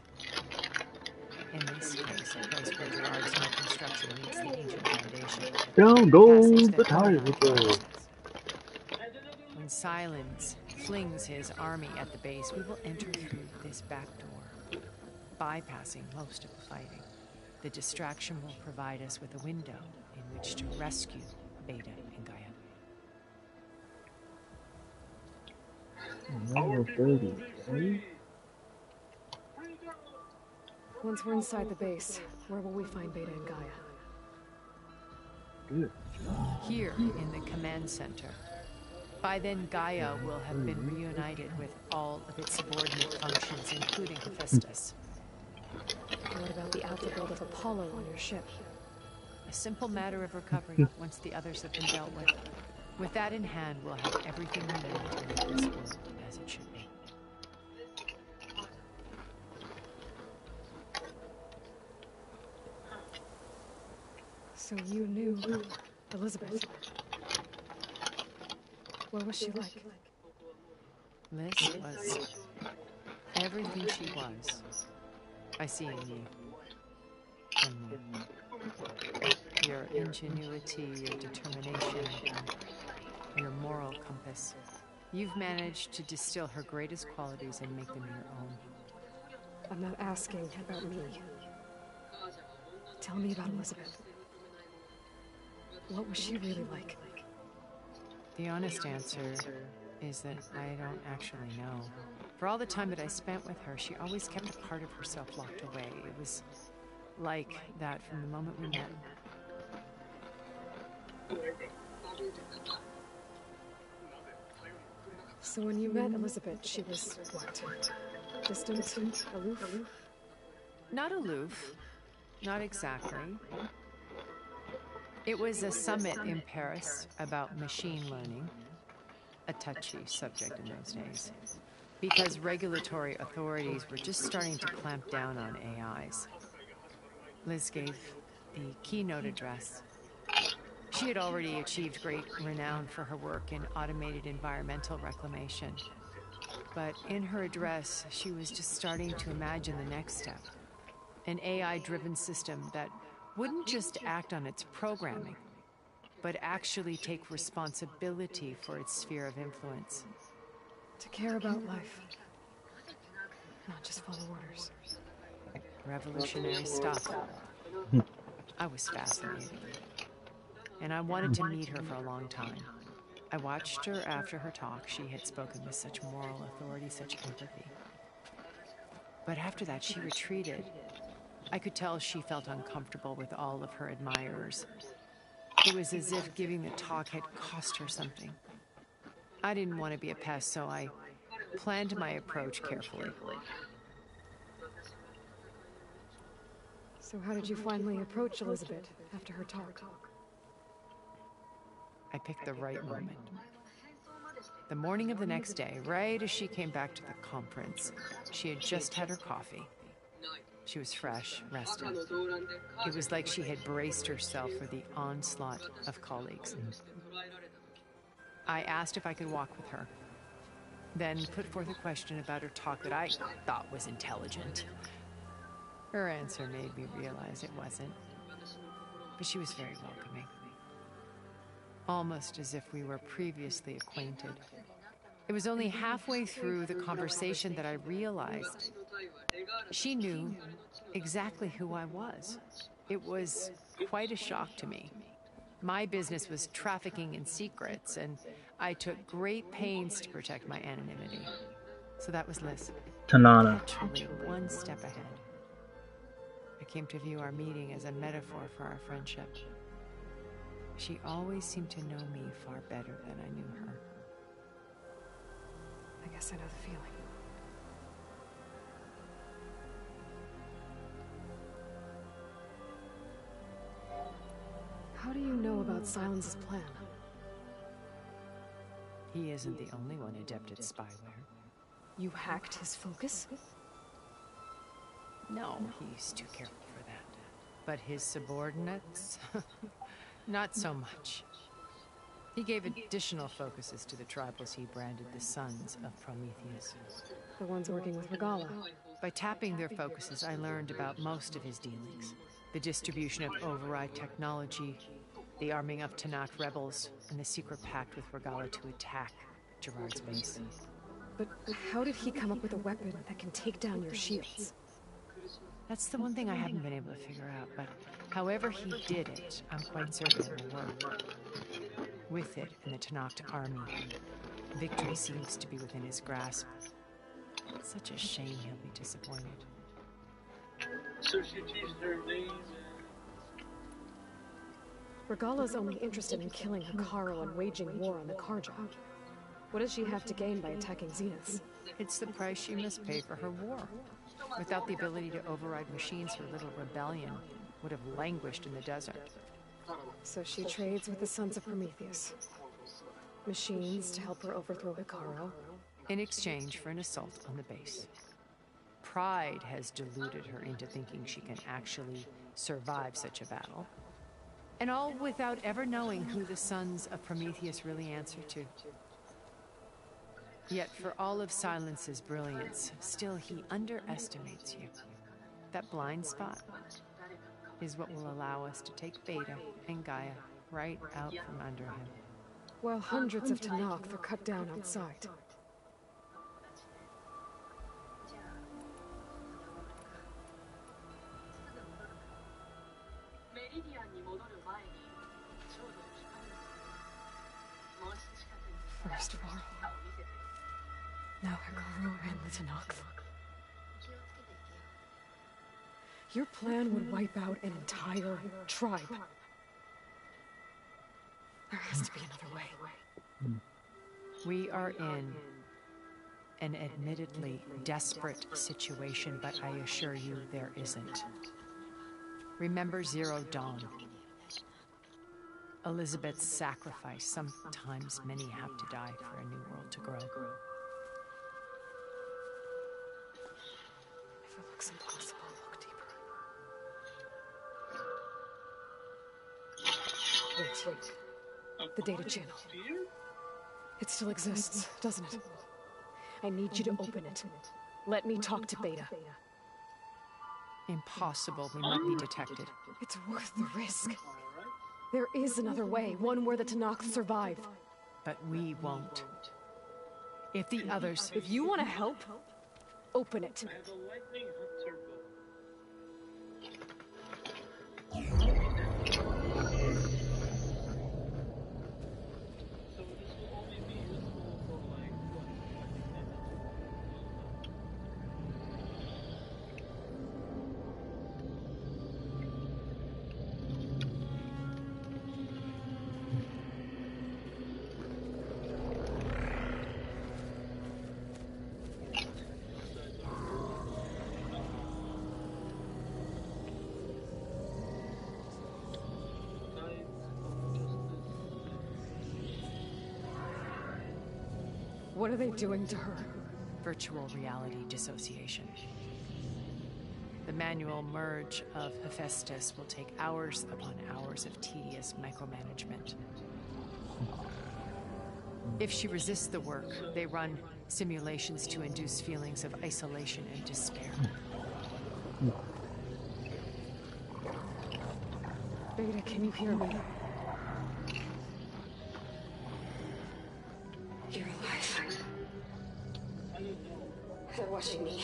Speaker 11: In this case, a place where Gerard's new construction meets the ancient foundation.
Speaker 1: Down goes the tiger.
Speaker 11: When Silence flings his army at the base, we will enter through this back door, bypassing most of the fighting. The distraction will provide us with a window in which to rescue Beta and Gaia.
Speaker 3: Once we're inside the base, where will we find Beta and Gaia?
Speaker 1: Good.
Speaker 11: Here in the command center. By then, Gaia will have been reunited with all of its subordinate functions, including Hephaestus.
Speaker 3: What about the alpha build of Apollo on your ship?
Speaker 11: A simple matter of recovery once the others have been dealt with. With that in hand, we'll have everything we need to make this world as it should be.
Speaker 3: So you knew Elizabeth. What was she like?
Speaker 11: Liz was everything she was. I see in you. And more. Your ingenuity, your determination, your moral compass. You've managed to distill her greatest qualities and make them your own.
Speaker 3: I'm not asking about me. Tell me about Elizabeth. What was she really like?
Speaker 11: The honest answer is that I don't actually know. For all the time that I spent with her, she always kept a part of herself locked away. It was like that from the moment we met.
Speaker 3: So when you met Elizabeth, she was what? Distant? Aloof?
Speaker 11: Not aloof. Not exactly. It was a summit in Paris about machine learning, a touchy subject in those days, because regulatory authorities were just starting to clamp down on AIs. Liz gave the keynote address. She had already achieved great renown for her work in automated environmental reclamation. But in her address, she was just starting to imagine the next step. An AI-driven system that wouldn't just act on its programming, but actually take responsibility for its sphere of influence.
Speaker 3: To care about life. Not just follow orders.
Speaker 11: Revolutionary stuff. I was fascinated. And I wanted to meet her for a long time. I watched her after her talk. She had spoken with such moral authority, such empathy. But after that, she retreated. I could tell she felt uncomfortable with all of her admirers. It was as if giving the talk had cost her something. I didn't want to be a pest, so I planned my approach carefully.
Speaker 3: So how did you finally approach Elizabeth after her talk?
Speaker 11: I picked the right moment. The morning of the next day, right as she came back to the conference, she had just had her coffee. She was fresh, rested. It was like she had braced herself for the onslaught of colleagues. I asked if I could walk with her, then put forth a question about her talk that I thought was intelligent. Her answer made me realize it wasn't, but she was very welcoming. Almost as if we were previously acquainted. It was only halfway through the conversation that I realized she knew exactly who I was. It was quite a shock to me. My business was trafficking in secrets, and I took great pains to protect my anonymity. So that was Liz.
Speaker 1: Tanana.
Speaker 11: Literally one step ahead. I came to view our meeting as a metaphor for our friendship. She always seemed to know me far better than I knew her.
Speaker 3: I guess I know the feeling. How do you know about Silence's plan?
Speaker 11: He isn't the only one adept at spyware.
Speaker 3: You hacked his focus?
Speaker 11: No, he's too careful for that. But his subordinates? Not so much. He gave additional focuses to the tribals he branded the Sons of Prometheus.
Speaker 3: The ones working with Regalla.
Speaker 11: By tapping their focuses, I learned about most of his dealings. The distribution of override technology, the arming of Tanakh rebels, and the secret pact with Regalla to attack Gerard's base.
Speaker 3: But how did he come up with a weapon that can take down your shields?
Speaker 11: That's the one thing I haven't been able to figure out, but however he did it, I'm quite certain it will work. With it and the Tanakh army, victory seems to be within his grasp. It's such a shame he'll be disappointed.
Speaker 10: So she changed her name.
Speaker 3: Regalla's only interested in killing Hekarro and waging war on the Karja. What does she have to gain by attacking Zenith?
Speaker 11: It's the price she must pay for her war. Without the ability to override machines, her little rebellion would have languished in the desert.
Speaker 3: So she trades with the Sons of Prometheus. Machines to help her overthrow Hekarro.
Speaker 11: In exchange for an assault on the base. Pride has deluded her into thinking she can actually survive such a battle. And all without ever knowing who the sons of Prometheus really answer to. Yet for all of Silence's brilliance, still he underestimates you. That blind spot is what will allow us to take Beta and Gaia right out from under him.
Speaker 3: While hundreds of Tenakth are cut down outside. First of all, now Hekarro and the Tenakth. Your plan would wipe out an entire tribe. There has to be another way.
Speaker 11: We are in an admittedly desperate situation, but I assure you there isn't. Remember Zero Dawn. Elizabeth's sacrifice. Sometimes many have to die for a new world to grow.
Speaker 3: If it looks impossible, look deeper. Wait. The data channel. It still exists, doesn't it? I need you to open it. Let me talk to Beta.
Speaker 11: Impossible. We might be detected.
Speaker 3: It's worth the risk. There is another way, one where the Tenakth survive.
Speaker 11: But we won't. If the others...
Speaker 3: If you want to help, open it. What are they doing to her?
Speaker 11: Virtual reality dissociation. The manual merge of Hephaestus will take hours upon hours of tedious micromanagement. If she resists the work, they run simulations to induce feelings of isolation and despair.
Speaker 3: Beta, can you hear me?
Speaker 6: You're alive. They're watching me.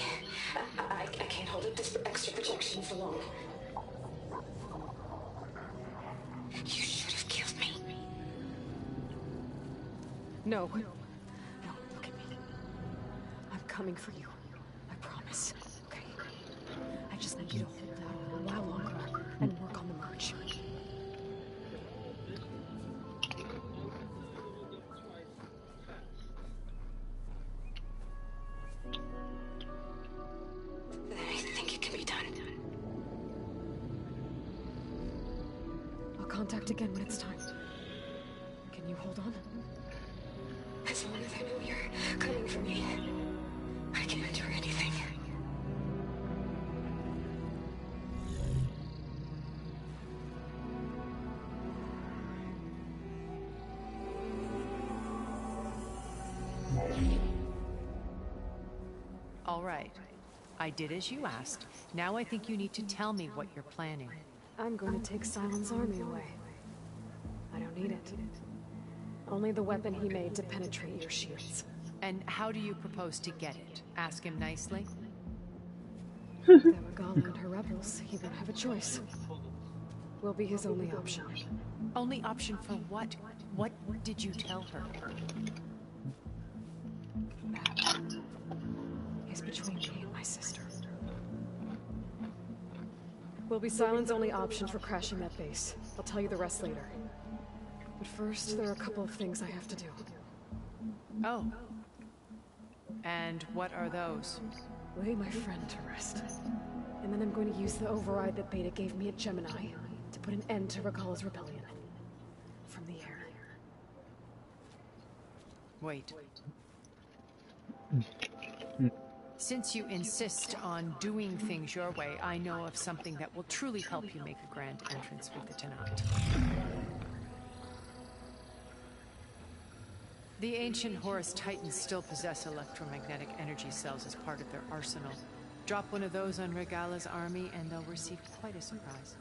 Speaker 6: I can't hold up this extra projection for long. You should have killed me.
Speaker 3: No. No, look at me. I'm coming for you. I promise. Okay? I just need you to hold out a while longer and work on the merge.
Speaker 6: I think it can be done.
Speaker 3: I'll contact again when it's time. Can you hold on?
Speaker 6: As long as I know you're coming for me, I can endure anything.
Speaker 11: All right. I did as you asked. Now I think you need to tell me what you're planning.
Speaker 3: I'm going to take Silen's army away. I don't need it. Only the weapon he made to penetrate your shields.
Speaker 11: And how do you propose to get it? Ask him nicely?
Speaker 3: There were Gala and her rebels. He won't have a choice. We'll be his only option.
Speaker 11: Only option for what? What did you tell her?
Speaker 3: That is between me and my sister. Will be Silen's only option for crashing that base. I'll tell you the rest later. But first, there are a couple of things I have to do.
Speaker 11: Oh. And what are those?
Speaker 3: Lay my friend to rest. And then I'm going to use the override that Beta gave me at Gemini to put an end to Regala's rebellion. From the air.
Speaker 11: Wait. Since you insist on doing things your way, I know of something that will truly help you make a grand entrance with the Tenakth. The ancient Horus Titans still possess electromagnetic energy cells as part of their arsenal. Drop one of those on Regala's army and they'll receive quite a surprise.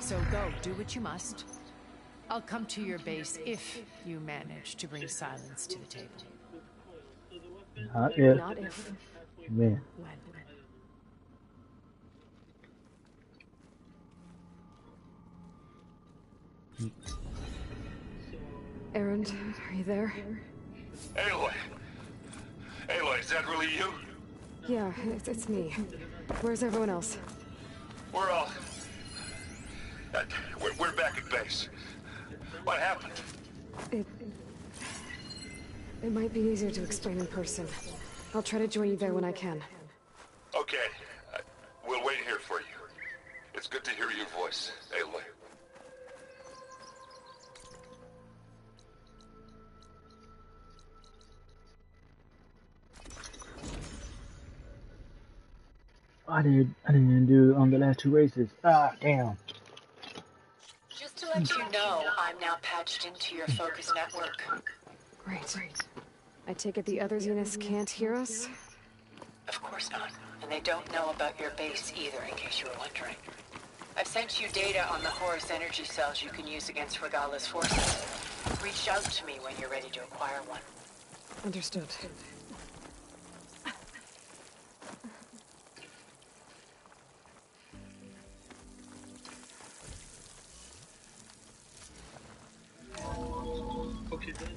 Speaker 11: So go, do what you must. I'll come to your base if you manage to bring silence to the table.
Speaker 1: Not if.
Speaker 8: Not if.
Speaker 1: When.
Speaker 8: When. Erend, are you there?
Speaker 4: Aloy! Aloy, is that really you?
Speaker 8: Yeah, it's me. Where's everyone else?
Speaker 4: We're all... we're back at base. What happened?
Speaker 8: It might be easier to explain in person. I'll try to join you there when I can.
Speaker 4: Okay. We'll wait here for you. It's good to hear your voice, Aloy.
Speaker 1: I didn't do on the last two races. Ah, damn.
Speaker 2: Just to let you know, I'm now patched into your focus network.
Speaker 8: Great. I take it the other Zeniths can't hear us?
Speaker 2: Of course not. And they don't know about your base either, in case you were wondering. I've sent you data on the Horus energy cells you can use against Regala's forces. Reach out to me when you're ready to acquire one.
Speaker 8: Understood.
Speaker 10: Okay, then.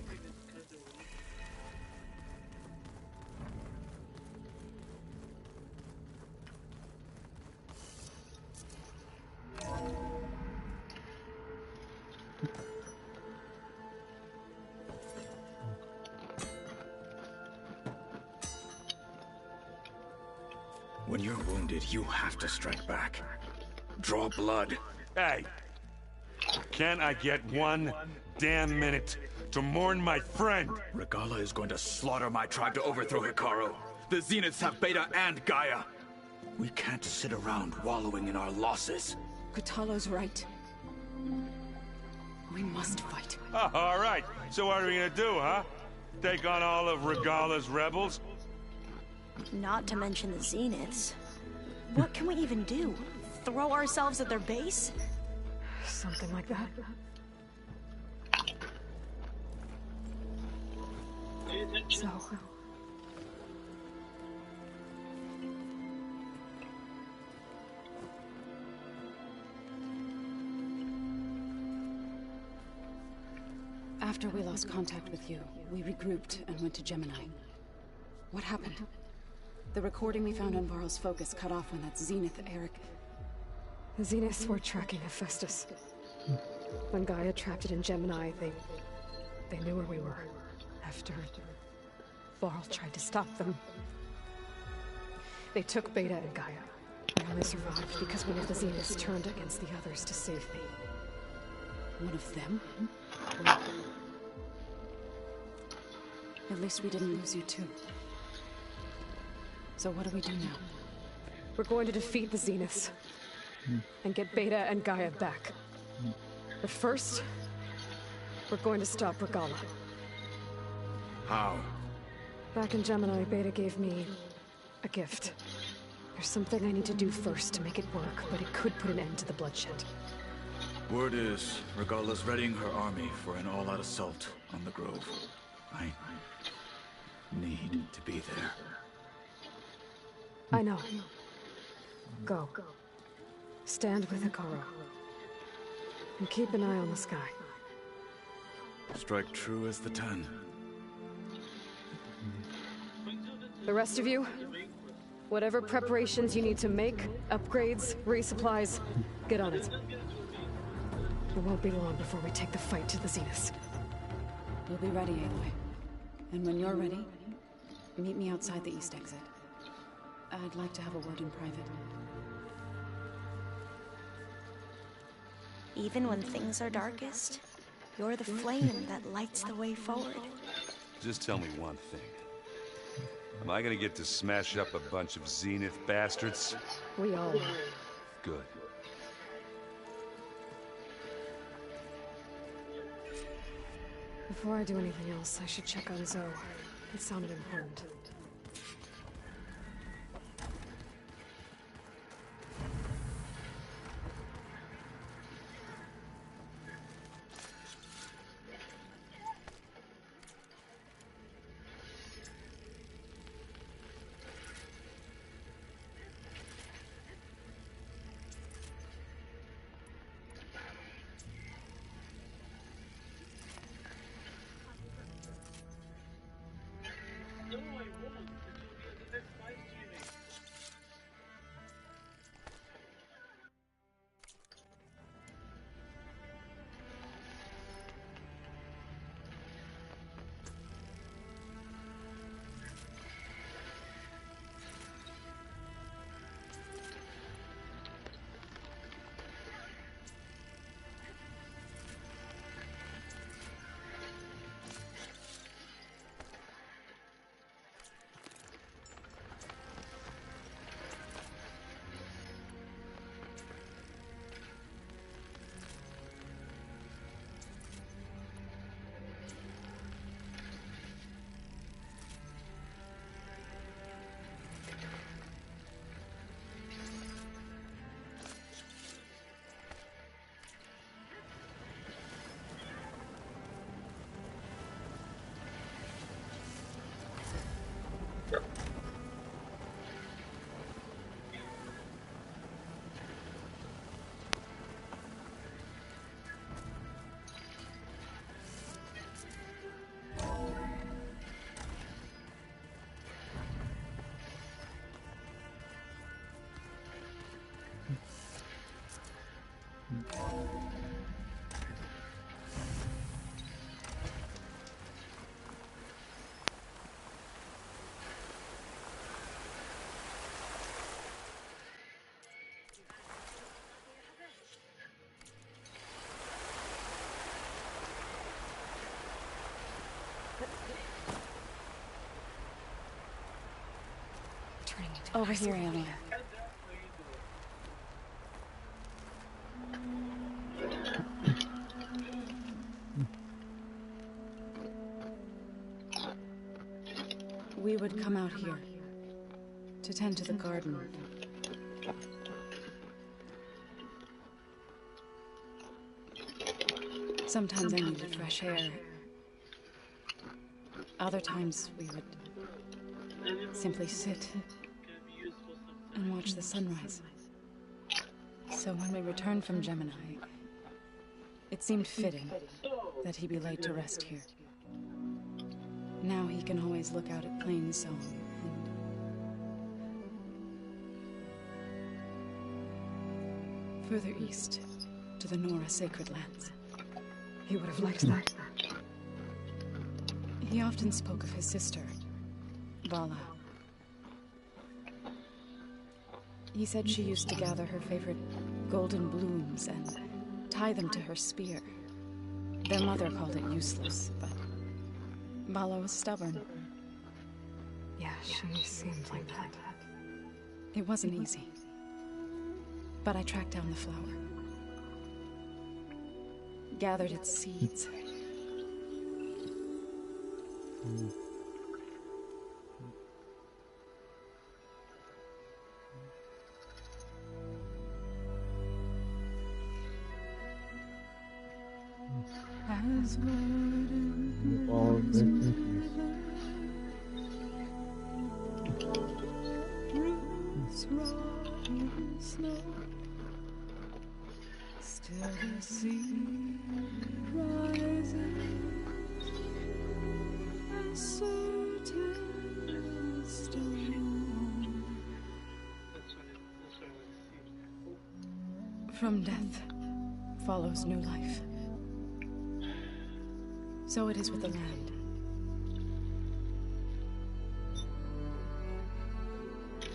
Speaker 12: When you're wounded, you have to strike back. Draw blood.
Speaker 4: Hey! Can I get one damn minute to mourn my friend?
Speaker 12: Regala is going to slaughter my tribe to overthrow Hekarro. The Zeniths have Beta and Gaia. We can't sit around wallowing in our losses.
Speaker 3: Kotallo's right. We must fight.
Speaker 4: Oh, all right. So what are we gonna do, huh? Take on all of Regala's rebels?
Speaker 13: Not to mention the Zeniths. What can we even do? Throw ourselves at their base?
Speaker 8: Something like that. So...
Speaker 3: After we lost contact with you, we regrouped and went to Gemini. What happened? The recording we found on Varl's focus cut off when that Zenith Eric...
Speaker 8: The Zeniths were tracking Hephaestus. When Gaia trapped it in Gemini, they knew where we were. After Varl tried to stop them, they took Beta and Gaia. I only survived because one of the Zeniths turned against the others to save me.
Speaker 3: One of them? At least we didn't lose you too. So what do we do now?
Speaker 8: We're going to defeat the Zeniths. And get Beta and Gaia back. But first, we're going to stop Regala.
Speaker 12: How?
Speaker 8: Back in Gemini, Beta gave me a gift. There's something I need to do first to make it work, but it could put an end to the bloodshed.
Speaker 12: Word is, Regala's readying her army for an all-out assault on the Grove. I need to be there.
Speaker 8: I know. Go. Stand with Hekarro. And keep an eye on the sky.
Speaker 12: Strike true as the 10.
Speaker 8: The rest of you, whatever preparations you need to make, upgrades, resupplies, get on it. It won't be long before we take the fight to the Zeniths.
Speaker 3: We'll be ready, Aloy. And when you're ready, meet me outside the east exit. I'd like to have a word in private.
Speaker 13: Even when things are darkest, you're the flame that lights the way forward.
Speaker 4: Just tell me one thing. Am I gonna get to smash up a bunch of Zenith bastards?
Speaker 8: We all are.
Speaker 4: Good.
Speaker 8: Before I do anything else, I should check on Zoe. It sounded important.
Speaker 14: Over here, Anna. We would come out here to tend to the garden. Sometimes I needed fresh air. Other times we would simply sit and watch the sunrise. So when we returned from Gemini, it seemed fitting that he be laid to rest here. Now he can always look out at Plains Zone and further east to the Nora Sacred Lands.
Speaker 8: He would have liked that.
Speaker 14: He often spoke of his sister, Vala. He said she used to gather her favorite golden blooms and tie them to her spear. Their mother called it useless, but Vala was stubborn.
Speaker 8: Yeah, she seemed like that.
Speaker 14: It wasn't easy. But I tracked down the flower. Gathered its seeds. As
Speaker 1: all rest in
Speaker 14: roots rot in snow, still the sea rises, as certain as stone. From death follows new life. So it is with the land.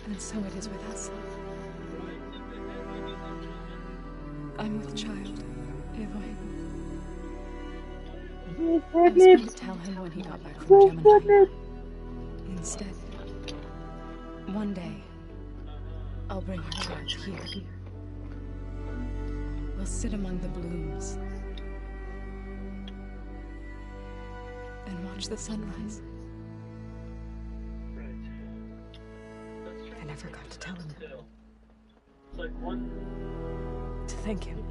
Speaker 14: And so it is with us. I'm with child, Evoy. I was going to tell him when he got back from Gemini. Instead, one day, I'll bring our child here. We'll sit among the blooms.
Speaker 8: and watch the sunrise. I never got to tell him.
Speaker 10: It's like one.
Speaker 8: To thank him.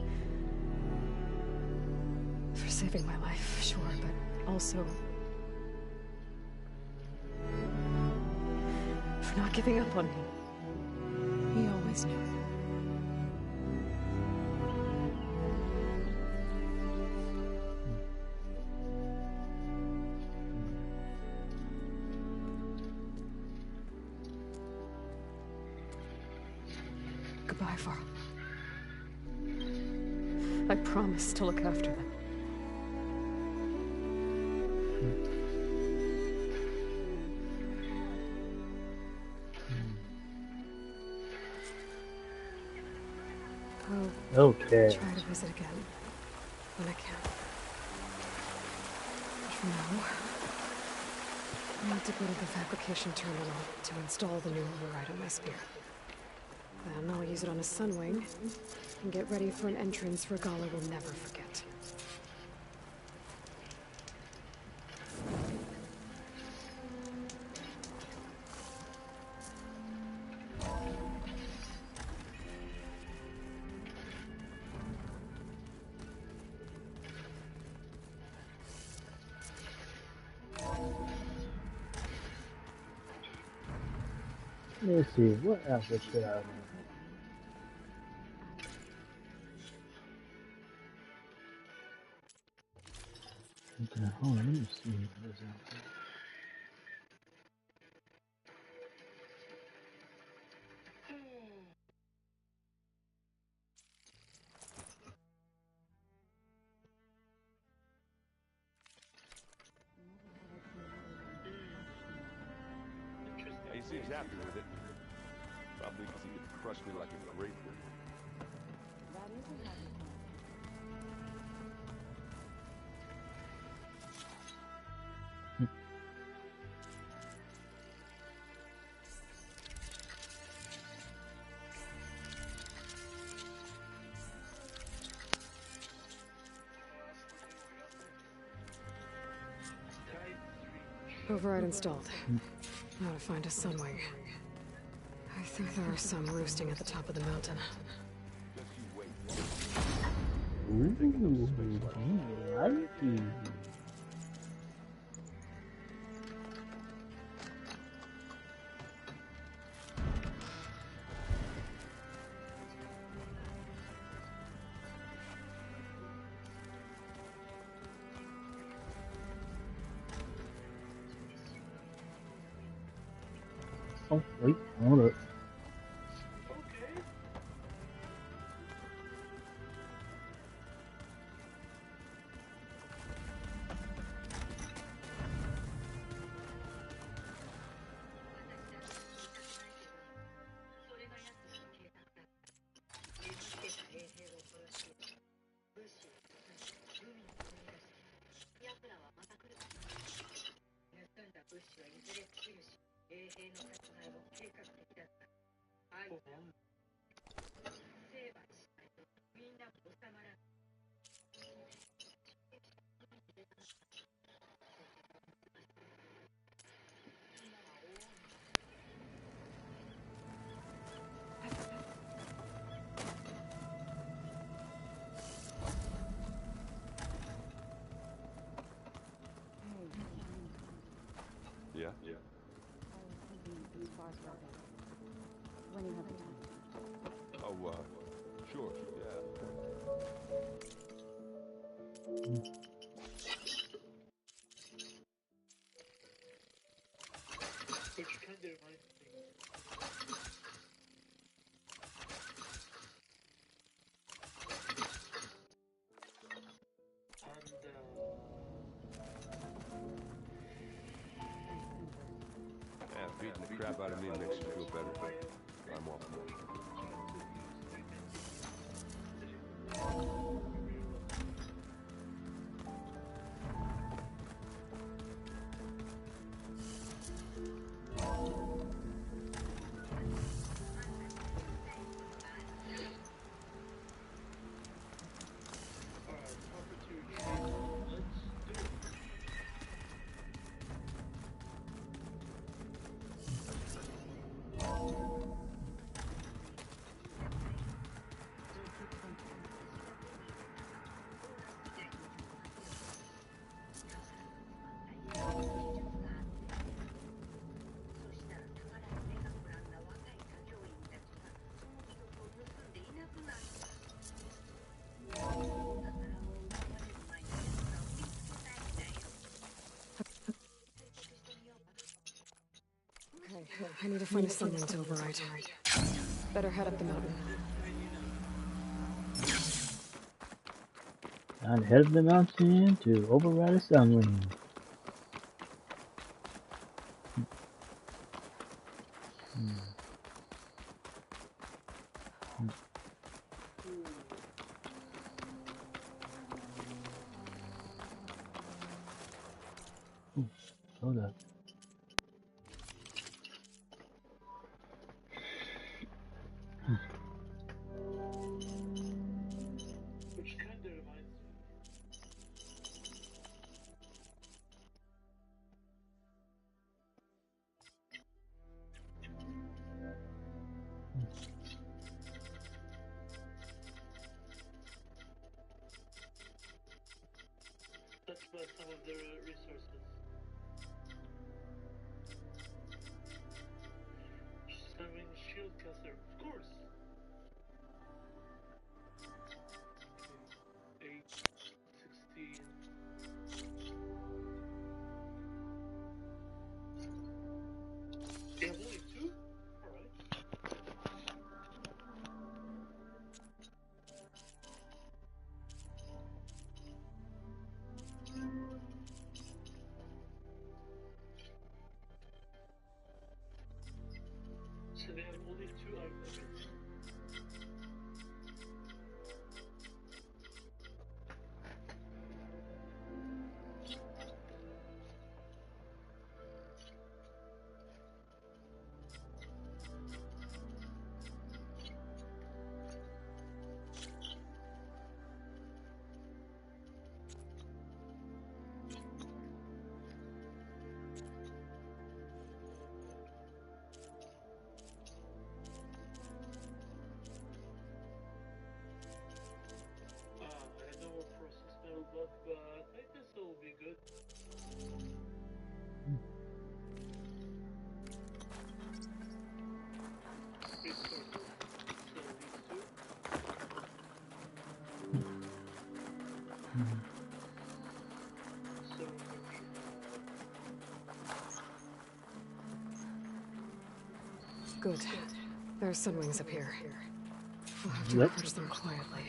Speaker 8: For saving my life, sure, but also for not giving up on me.
Speaker 11: He always knew.
Speaker 8: Goodbye, Varl. I promise to look after them.
Speaker 1: Okay.
Speaker 8: Try to visit again when I can. But for now, I need to go to the fabrication terminal to install the new override on my spear. Then I'll use it on a Sunwing and get ready for an entrance Regalla will never forget.
Speaker 1: Let's see, what else should I do? Okay, hold on, let me see what is out there.
Speaker 9: He seems happy with it. Probably because he could crush me like a grapefruit.
Speaker 8: Override installed. Now to find a Sunwing. I think there are some roosting at the top of the mountain.
Speaker 1: Ooh, I like you. Oh, wait, hold up.
Speaker 9: Yeah? Yeah.
Speaker 14: When you have the time.
Speaker 9: Oh, sure, yeah.
Speaker 10: Which kind of reminds me.
Speaker 9: Yeah, beating the crap out of me makes you feel better. I'm off.
Speaker 8: I need to find a sunwing to override. Better head up the mountain.
Speaker 1: Time to head up the mountain to override a sunwing. Hold up.
Speaker 10: Which kind of reminds me. That's why some of the resources. Having shield caster, of course. 8, 16. They have only 2? Alright. So they have only 2 out of it. I had no more process metal block, but I guess it will be good. Resources. So these 2. So
Speaker 8: Good. There are sunwings up here. We'll have to
Speaker 1: Yep.
Speaker 8: approach them quietly.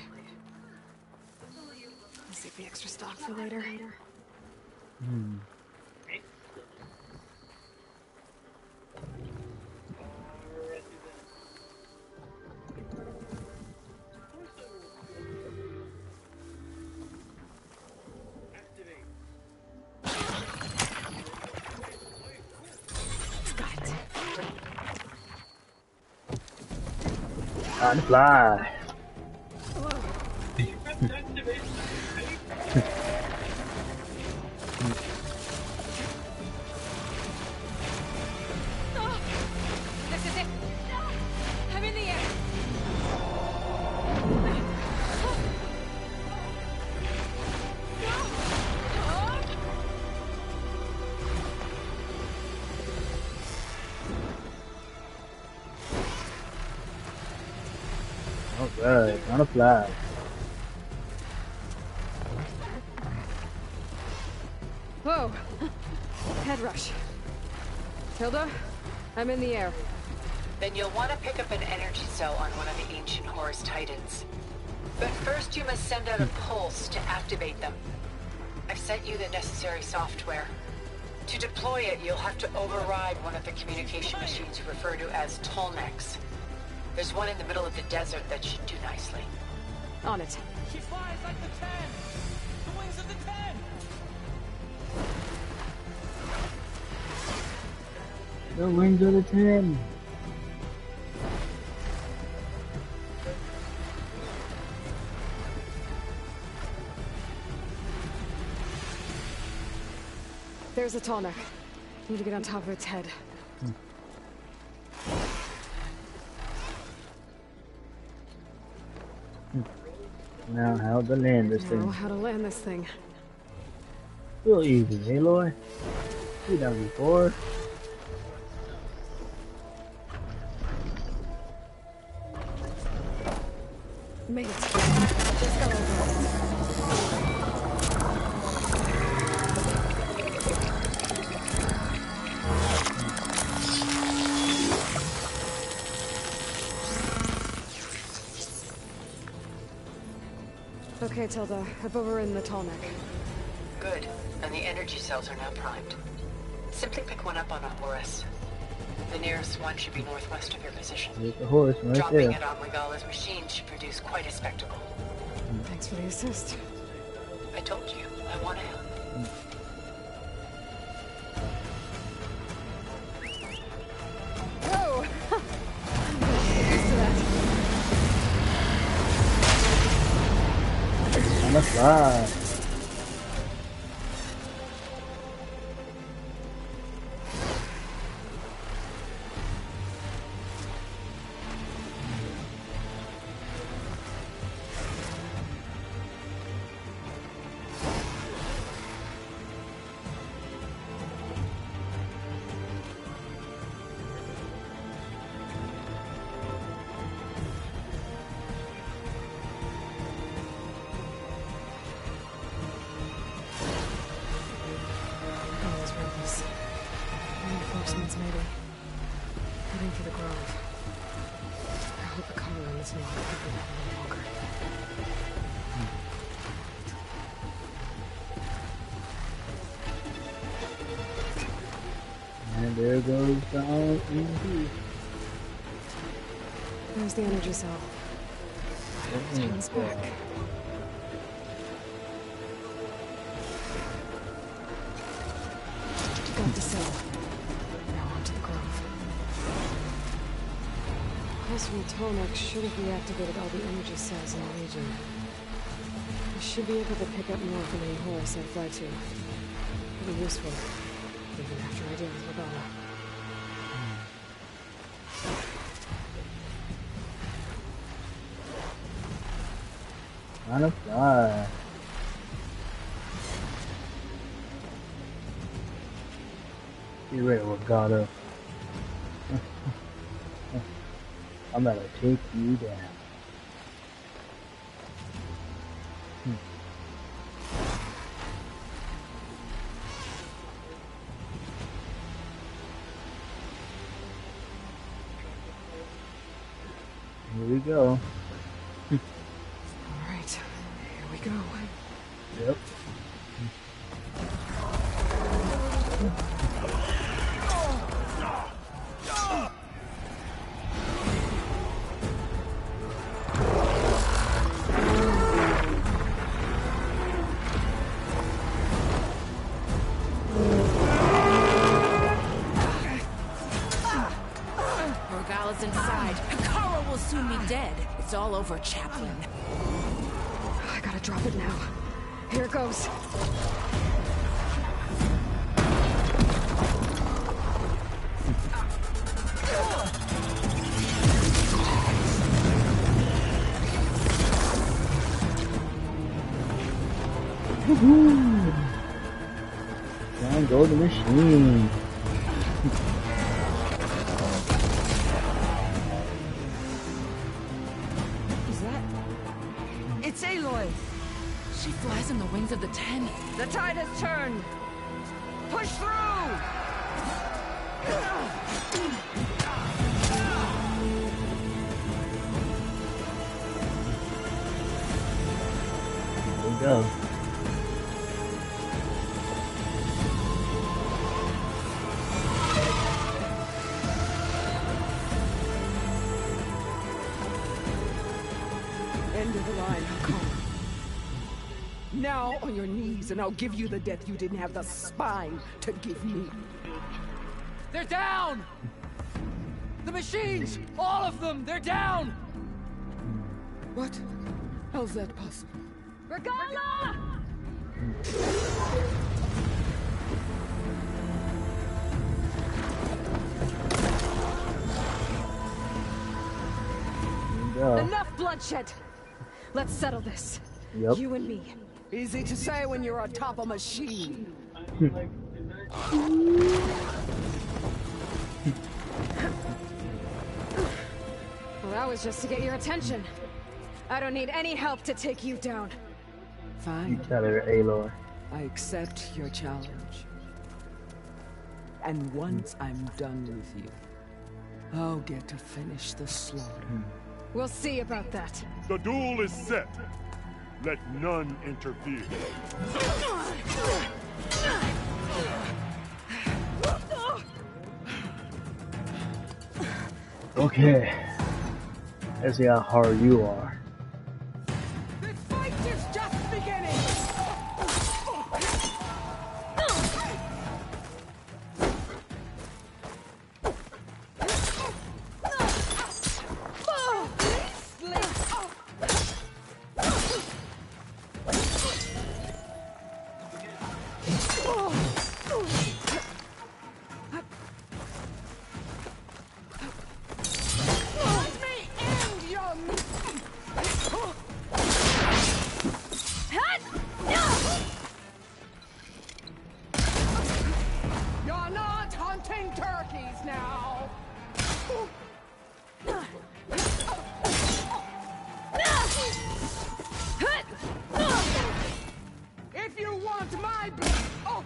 Speaker 8: I'll save the extra stock for later.
Speaker 1: Time to fly.
Speaker 3: This is it. I'm in the air.
Speaker 1: Alright, on a fly.
Speaker 8: Whoa! Head rush. Tilda, I'm in the air.
Speaker 11: Then you'll want to pick up an energy cell on one of the ancient Horus Titans. But first you must send out a pulse to activate them. I've sent you the necessary software. To deploy it, you'll have to override one of the communication machines you refer to as Tolmecs. There's one in the middle of the desert that should do nicely.
Speaker 8: On it.
Speaker 9: She flies like the 10! The wings of the 10!
Speaker 1: The wings of the 10.
Speaker 8: There's a Tallneck. Need to get on top of its head.
Speaker 1: Now how to land this
Speaker 8: Now
Speaker 1: thing.
Speaker 8: how to land this thing.
Speaker 1: Real easy, Aloy. You done before.
Speaker 8: Made it. Just got over. Okay, Tilda. I've overridden the tall neck.
Speaker 2: Good. And the energy cells are now primed. Simply pick one up on a Horus. The nearest one should be northwest of your position.
Speaker 1: There's the Horus right
Speaker 2: Dropping
Speaker 1: there.
Speaker 2: it on Regala's machine should produce quite a spectacle.
Speaker 8: Thanks for the assist.
Speaker 2: I told you, I want to help.
Speaker 8: Whoa! I'm used to that.
Speaker 1: On the fly.
Speaker 8: Reinforcements, maybe. Heading for the Grove. I hope the cover on this one will keep me that a little longer.
Speaker 1: And there goes down EMP.
Speaker 8: There's the energy cell. Time's back. Got the cell. Now on to the Grove. Pulse from the Tallneck should have reactivated all the energy cells in the region. I should be able to pick up more from any Horus I fly to. It'll be useful, even after I deal with Regala.
Speaker 1: On a fly. Get ready, Regala. I'm gonna take you down. Here we go.
Speaker 8: All right, here we go.
Speaker 1: Yep.
Speaker 15: Regala's inside. Hikaru will soon be dead. It's all over, Chaplain.
Speaker 8: I gotta drop it now. Here it goes.
Speaker 1: Woohoo! Down go the machine.
Speaker 15: It's Aloy! She flies on the wings of the Ten. The tide has turned! Push through!
Speaker 1: Here we go.
Speaker 16: End of the line, Hikaru. Now on your knees, and I'll give you the death you didn't have the spine to give me.
Speaker 9: They're down! The machines! All of them! They're down!
Speaker 16: What? How's that possible?
Speaker 8: Regala! Enough bloodshed! Let's settle this.
Speaker 1: Yep.
Speaker 8: You and me.
Speaker 16: Easy to say when you're atop a machine.
Speaker 8: Well, that was just to get your attention. I don't need any help to take you down.
Speaker 1: You
Speaker 16: Fine.
Speaker 1: tell her, Aloy.
Speaker 16: I accept your challenge. And once I'm done with you, I'll get to finish the slaughter.
Speaker 8: We'll see about that.
Speaker 4: The duel is set.
Speaker 9: Let none interfere.
Speaker 1: Okay. Let's see how hard you are.
Speaker 16: This fight is just beginning! You're not hunting turkeys now! If you want my blood... Oh.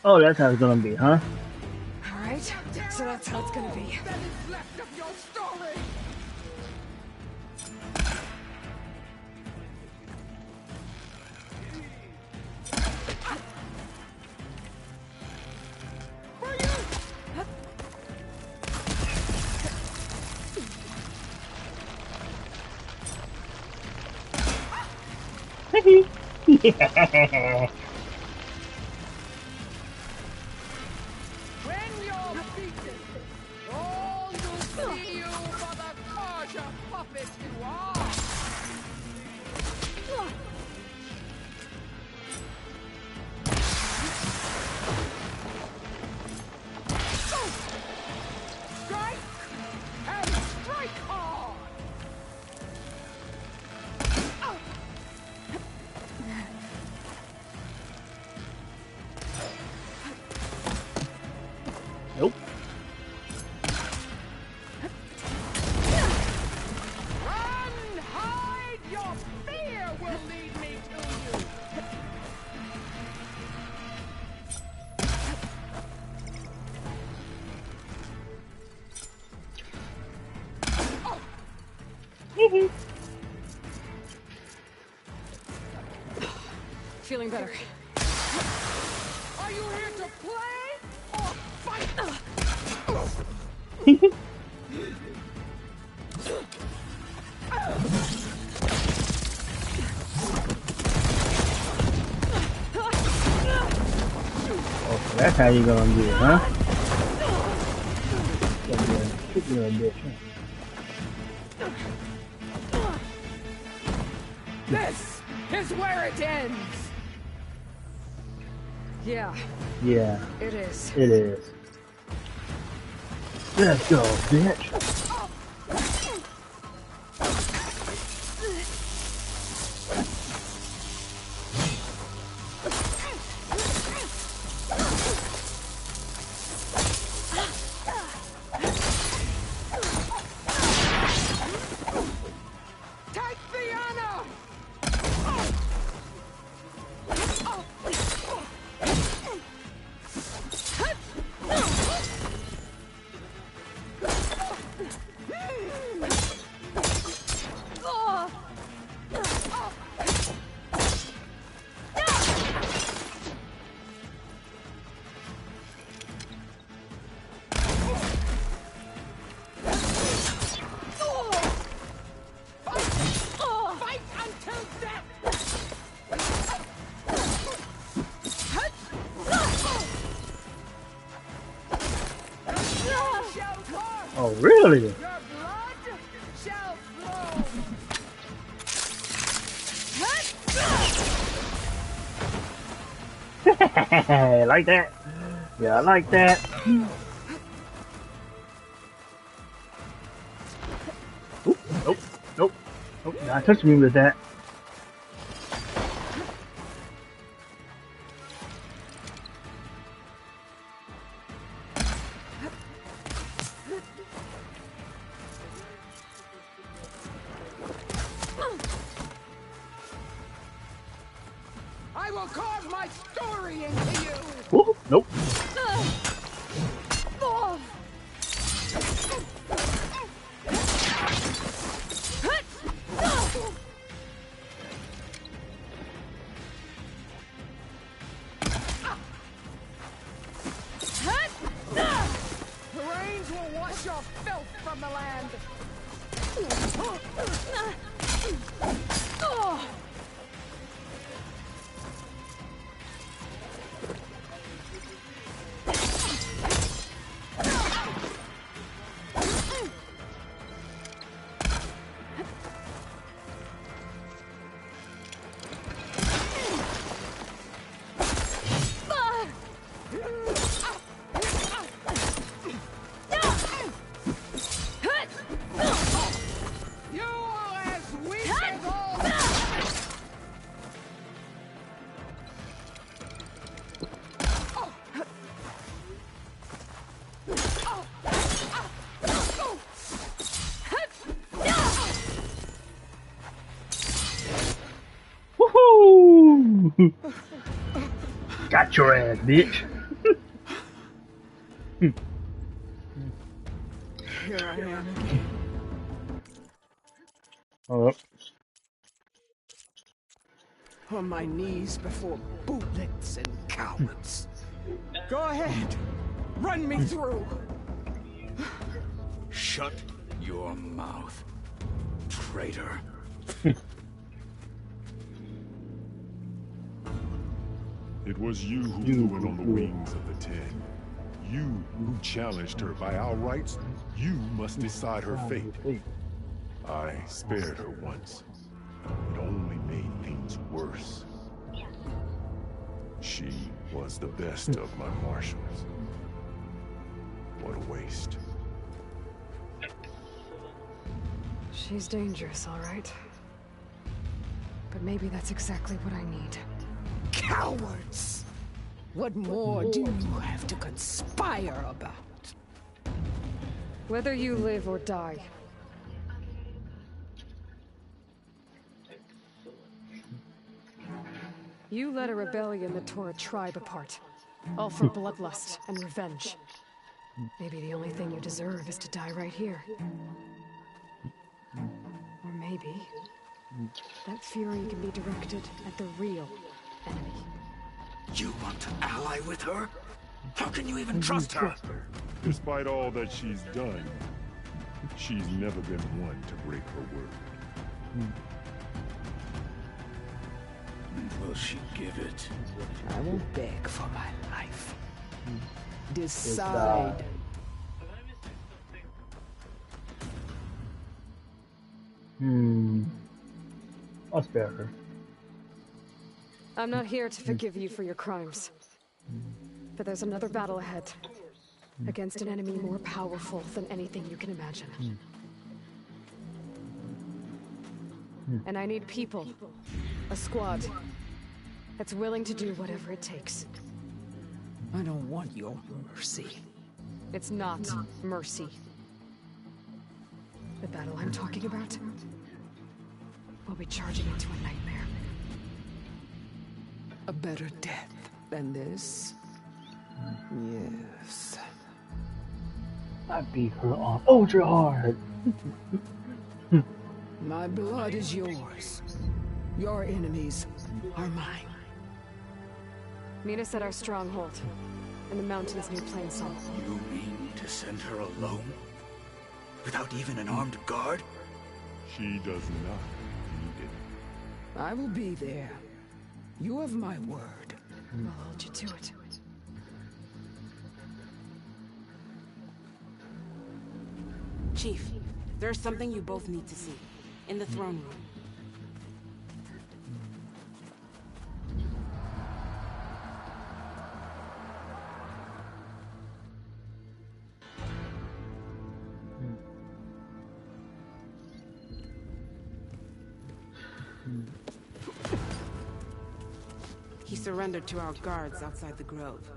Speaker 1: Oh, that's how it's gonna be, huh?
Speaker 8: Alright, so that's how it's gonna be.
Speaker 16: That is left of your story!
Speaker 1: Yeah.
Speaker 16: When you're beaten, all will see you for the Carja puppet you are! Strike and strike hard!
Speaker 1: Nope.
Speaker 16: Run! Hide! Your fear will lead me to you!
Speaker 8: Feeling better.
Speaker 16: Are you here to play or fight?
Speaker 1: Oh, that's how you gonna do it, huh? Kick you a bitch, huh?
Speaker 16: This is where it ends!
Speaker 8: Yeah,
Speaker 1: Yeah.
Speaker 8: it is.
Speaker 1: It is. Let's go, bitch.
Speaker 16: Tatiana! Fight until death!
Speaker 1: Oh, really?
Speaker 16: Your blood shall flow!
Speaker 1: Like that. Yeah, I like that. Oop, nope, nope, nope. Not touch me with that.
Speaker 16: I will carve my story into you!
Speaker 1: Ooh, nope.
Speaker 16: The rains will wash your filth from the land! You are as weak as all...
Speaker 1: Woohoo! Got your ass, bitch.
Speaker 16: Here I am again.
Speaker 1: Oh,
Speaker 16: On my knees before bootlets and cowards. Go ahead. Run me through.
Speaker 12: Shut your mouth, traitor.
Speaker 17: It was you who flew in on the wings of the Ten. You who challenged her by our rights. You must decide her fate. I spared her once. It only made things worse. She was the best of my marshals. What a waste.
Speaker 8: She's dangerous, all right. But maybe that's exactly what I need.
Speaker 16: Cowards! What more do you have to conspire about?
Speaker 8: Whether you live or die. You led a rebellion that tore a tribe apart. All for bloodlust and revenge. Maybe the only thing you deserve is to die right here. Or maybe that fury can be directed at the real enemy.
Speaker 12: You want to ally with her? How can you even trust her?
Speaker 17: Despite all that she's done, she's never been one to break her word.
Speaker 12: Will she give it?
Speaker 16: I won't beg for my life. Decide.
Speaker 1: I'll spare her.
Speaker 8: I'm not here to forgive you for your crimes. But there's another battle ahead. Against an enemy more powerful than anything you can imagine. And I need people. A squad. That's willing to do whatever it takes.
Speaker 16: I don't want your mercy.
Speaker 8: It's not mercy. The battle I'm talking about will be charging into a nightmare.
Speaker 16: A better death than this? Yes.
Speaker 1: I beat her off ultra hard.
Speaker 16: My blood is yours. Your enemies are mine.
Speaker 8: Meet us at our stronghold, in the mountains near Plainsong.
Speaker 12: You mean to send her alone? Without even an armed guard?
Speaker 17: She does not need it.
Speaker 16: I will be there. You have my word.
Speaker 8: I'll hold you to it.
Speaker 15: Chief, there's something you both need to see. In the throne room.
Speaker 18: He surrendered to our guards outside the grove.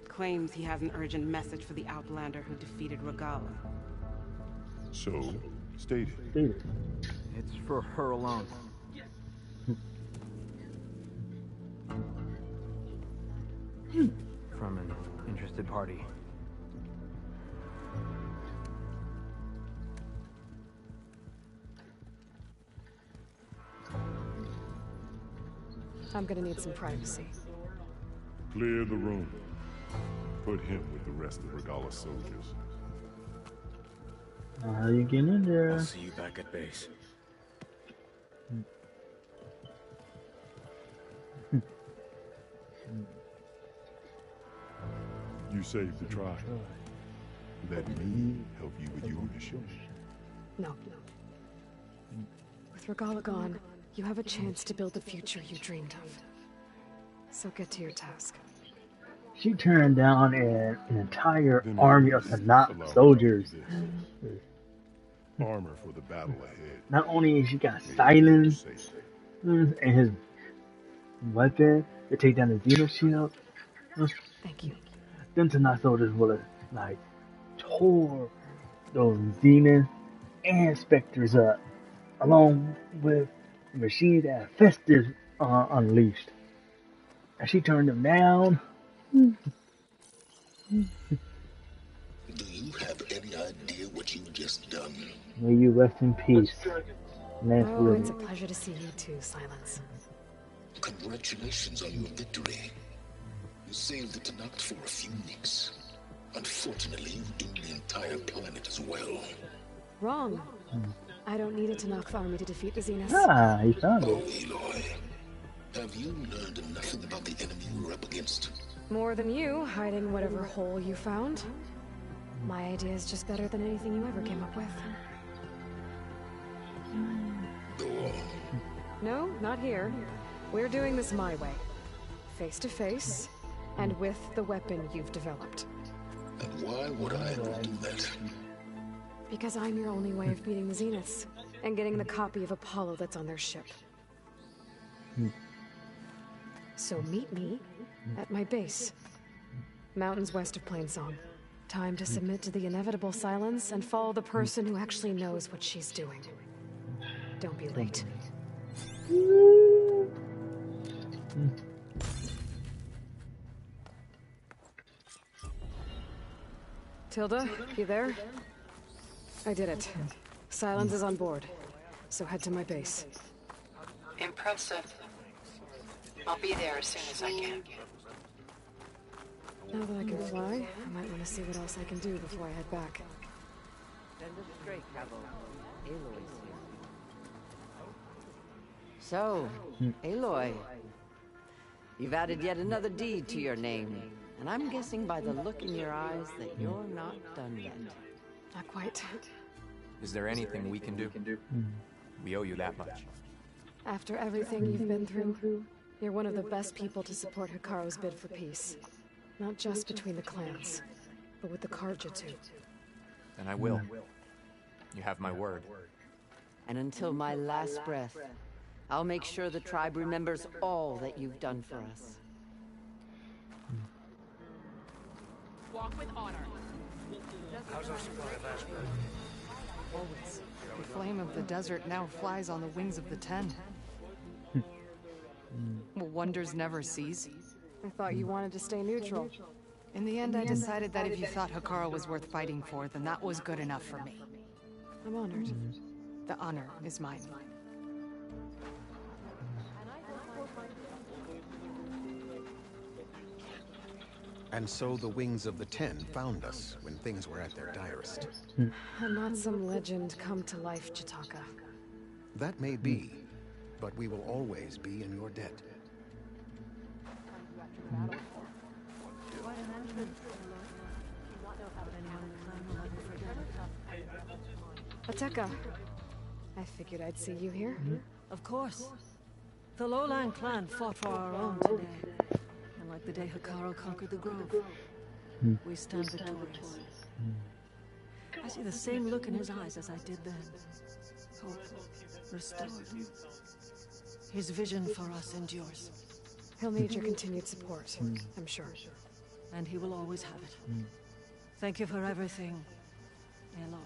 Speaker 18: Claims he has an urgent message for the Outlander who defeated Regalla.
Speaker 17: So, state
Speaker 1: it.
Speaker 19: It's for her alone. From an interested party.
Speaker 8: I'm gonna need some privacy.
Speaker 17: Clear the room. Put him with the rest of Regalla's soldiers.
Speaker 1: How you getting in there?
Speaker 12: I'll see you back at base.
Speaker 17: You saved the tribe. Let me help you with your mission.
Speaker 8: No. With Regalla gone, you have a chance to build the future you dreamed of. So get to your task.
Speaker 1: She turned down an entire army of Tanakh soldiers.
Speaker 17: Armor for the battle ahead.
Speaker 1: Not only has she got silence and his weapon to take down the Xeno shield.
Speaker 8: Thank you.
Speaker 1: Them Tanakh soldiers would have like tore those demons and specters up, along with machines that Festus unleashed. And she turned them down.
Speaker 5: Do you have any idea what you've just done?
Speaker 1: May you rest in peace.
Speaker 8: Oh, it's a pleasure to see you too, Silence.
Speaker 5: Congratulations on your victory. You saved the Tanakh for a few weeks. Unfortunately, you doomed the entire planet as well.
Speaker 8: Wrong. I don't need a Tanakh army to defeat the Xenos.
Speaker 1: Ah, he found it.
Speaker 5: Oh, Aloy. Have you learned nothing about the enemy we're up against?
Speaker 8: More than you, hiding whatever hole you found. My idea is just better than anything you ever came up with.
Speaker 5: Go on.
Speaker 8: No, not here. We're doing this my way. Face to face, and with the weapon you've developed.
Speaker 5: And why would I ever do that?
Speaker 8: Because I'm your only way of beating the Zeniths, and getting the copy of Apollo that's on their ship. So meet me at my base. Mountains west of Plainsong. Time to submit to the inevitable silence and follow the person who actually knows what she's doing. Don't be late. Tilda, you there? I did it. Silence is on board. So head to my base.
Speaker 2: Impressive. I'll be there as soon as I can.
Speaker 8: Now that I can fly, I might want to see what else I can do before I head back.
Speaker 20: Send us straight, Cabo. Aloy's here. So, Aloy, you've added yet another deed to your name, and I'm guessing by the look in your eyes that you're not done yet.
Speaker 8: Not quite.
Speaker 21: Is there anything we can do? We owe you that much.
Speaker 8: After everything you've been through, you're one of the best people to support Hekarro's bid for peace. Not just between the clans, but with the Carja too.
Speaker 21: And I will. You have my word.
Speaker 20: And until my last breath, I'll make sure the tribe remembers all that you've done for us.
Speaker 15: Walk with honor.
Speaker 9: How's our supply of aspirin?
Speaker 15: Always. The flame of the desert now flies on the wings of the Ten. Will wonders never cease?
Speaker 8: I thought you wanted to stay neutral.
Speaker 15: In the end, I decided that if you thought Hekarro was worth fighting for, then that was good enough for me.
Speaker 8: I'm honored.
Speaker 15: The honor is mine.
Speaker 22: And so the Wings of the Ten found us when things were at their direst.
Speaker 8: And not some legend come to life, Jataka.
Speaker 22: That may be, but we will always be in your debt.
Speaker 8: Ateka, I figured I'd see you here.
Speaker 23: Of course. The Lowland clan fought for our own today. And like the day Hekarro conquered the Grove, we stand victorious. I see the same look in his eyes as I did then. Hope restored. His vision for us endures.
Speaker 8: He'll need your continued support, I'm sure.
Speaker 23: And he will always have it. Thank you for everything, Aloy.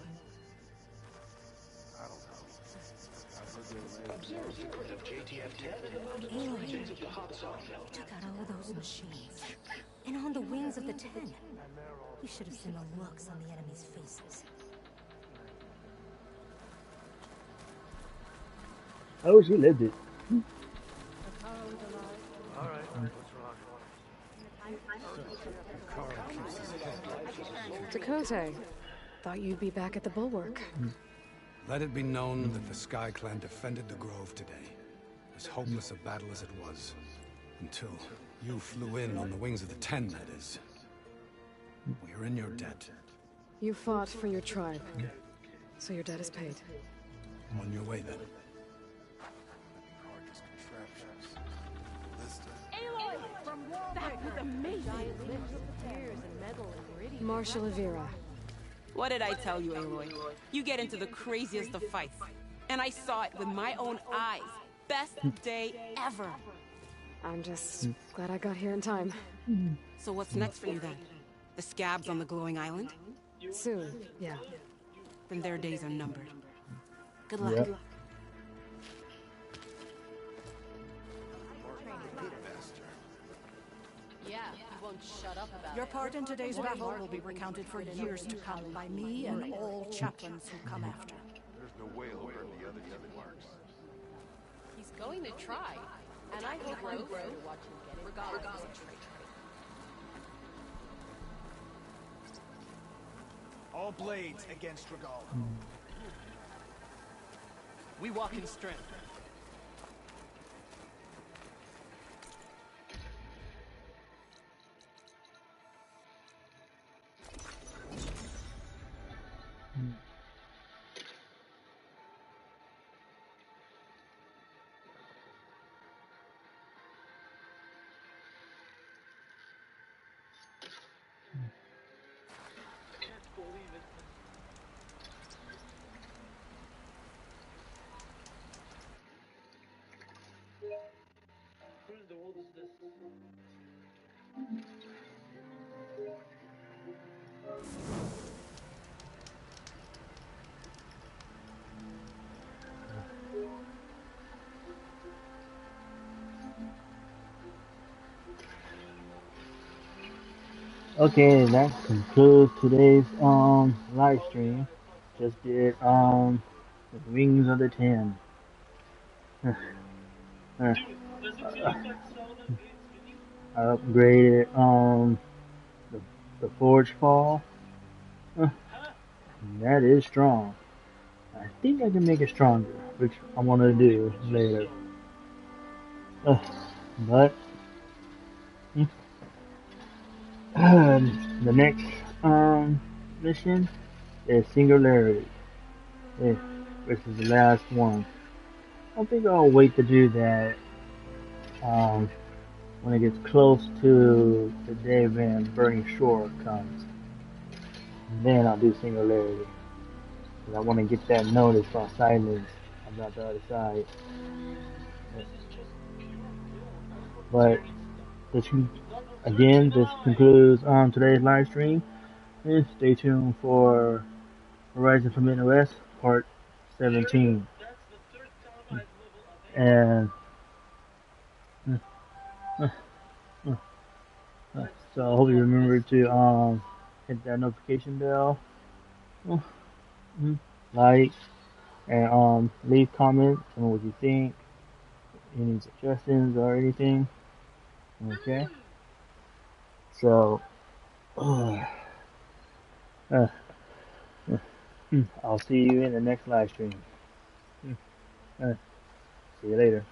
Speaker 15: Aloy, you took out all those machines. And on the wings of the 10. You should have seen the looks on the enemy's faces.
Speaker 1: Oh, she lived it.
Speaker 8: Dakota, thought you'd be back at the Bulwark.
Speaker 6: Let it be known that the Sky Clan defended the Grove today, as hopeless a battle as it was. Until you flew in on the wings of the 10, that is. We are in your debt.
Speaker 8: You fought for your tribe, so your debt is paid.
Speaker 6: On your way, then.
Speaker 18: That was amazing!
Speaker 8: Marshal Avira.
Speaker 18: What did I tell you, Aloy? You get into the craziest of fights. And I saw it with my own eyes. Best day ever.
Speaker 8: I'm just glad I got here in time.
Speaker 18: So what's next for you then? The scabs on the glowing island?
Speaker 8: Soon, yeah.
Speaker 18: Then their days are numbered. Good luck.
Speaker 1: Yep.
Speaker 15: Yeah, he won't shut up about
Speaker 23: Your
Speaker 15: it.
Speaker 23: part in today's battle will be recounted for years to come by me and all chaplains who come after.
Speaker 17: There's no way he'll burn the other marks.
Speaker 15: He's going to try, and I hope Rose will watch him get it, regardless of traitor.
Speaker 9: All blades against Regal. We walk in strength.
Speaker 1: Okay, that concludes today's live stream. Just did the Wings of the 10. I upgraded the Forge Fall. That is strong. I think I can make it stronger, which I want to do later. But the next mission is Singularity, which is the last one. I think I'll wait to do that when it gets close to the day when Burning Shore comes. And then I'll do Singularity. Because I want to get that notice from Silence about the other side. But this concludes today's live stream. And stay tuned for Horizon Forbidden West Part 17. And so I hope you remember to hit that notification bell, like, and leave comments on what you think, any suggestions or anything. Okay. So I'll see you in the next live stream. See you later.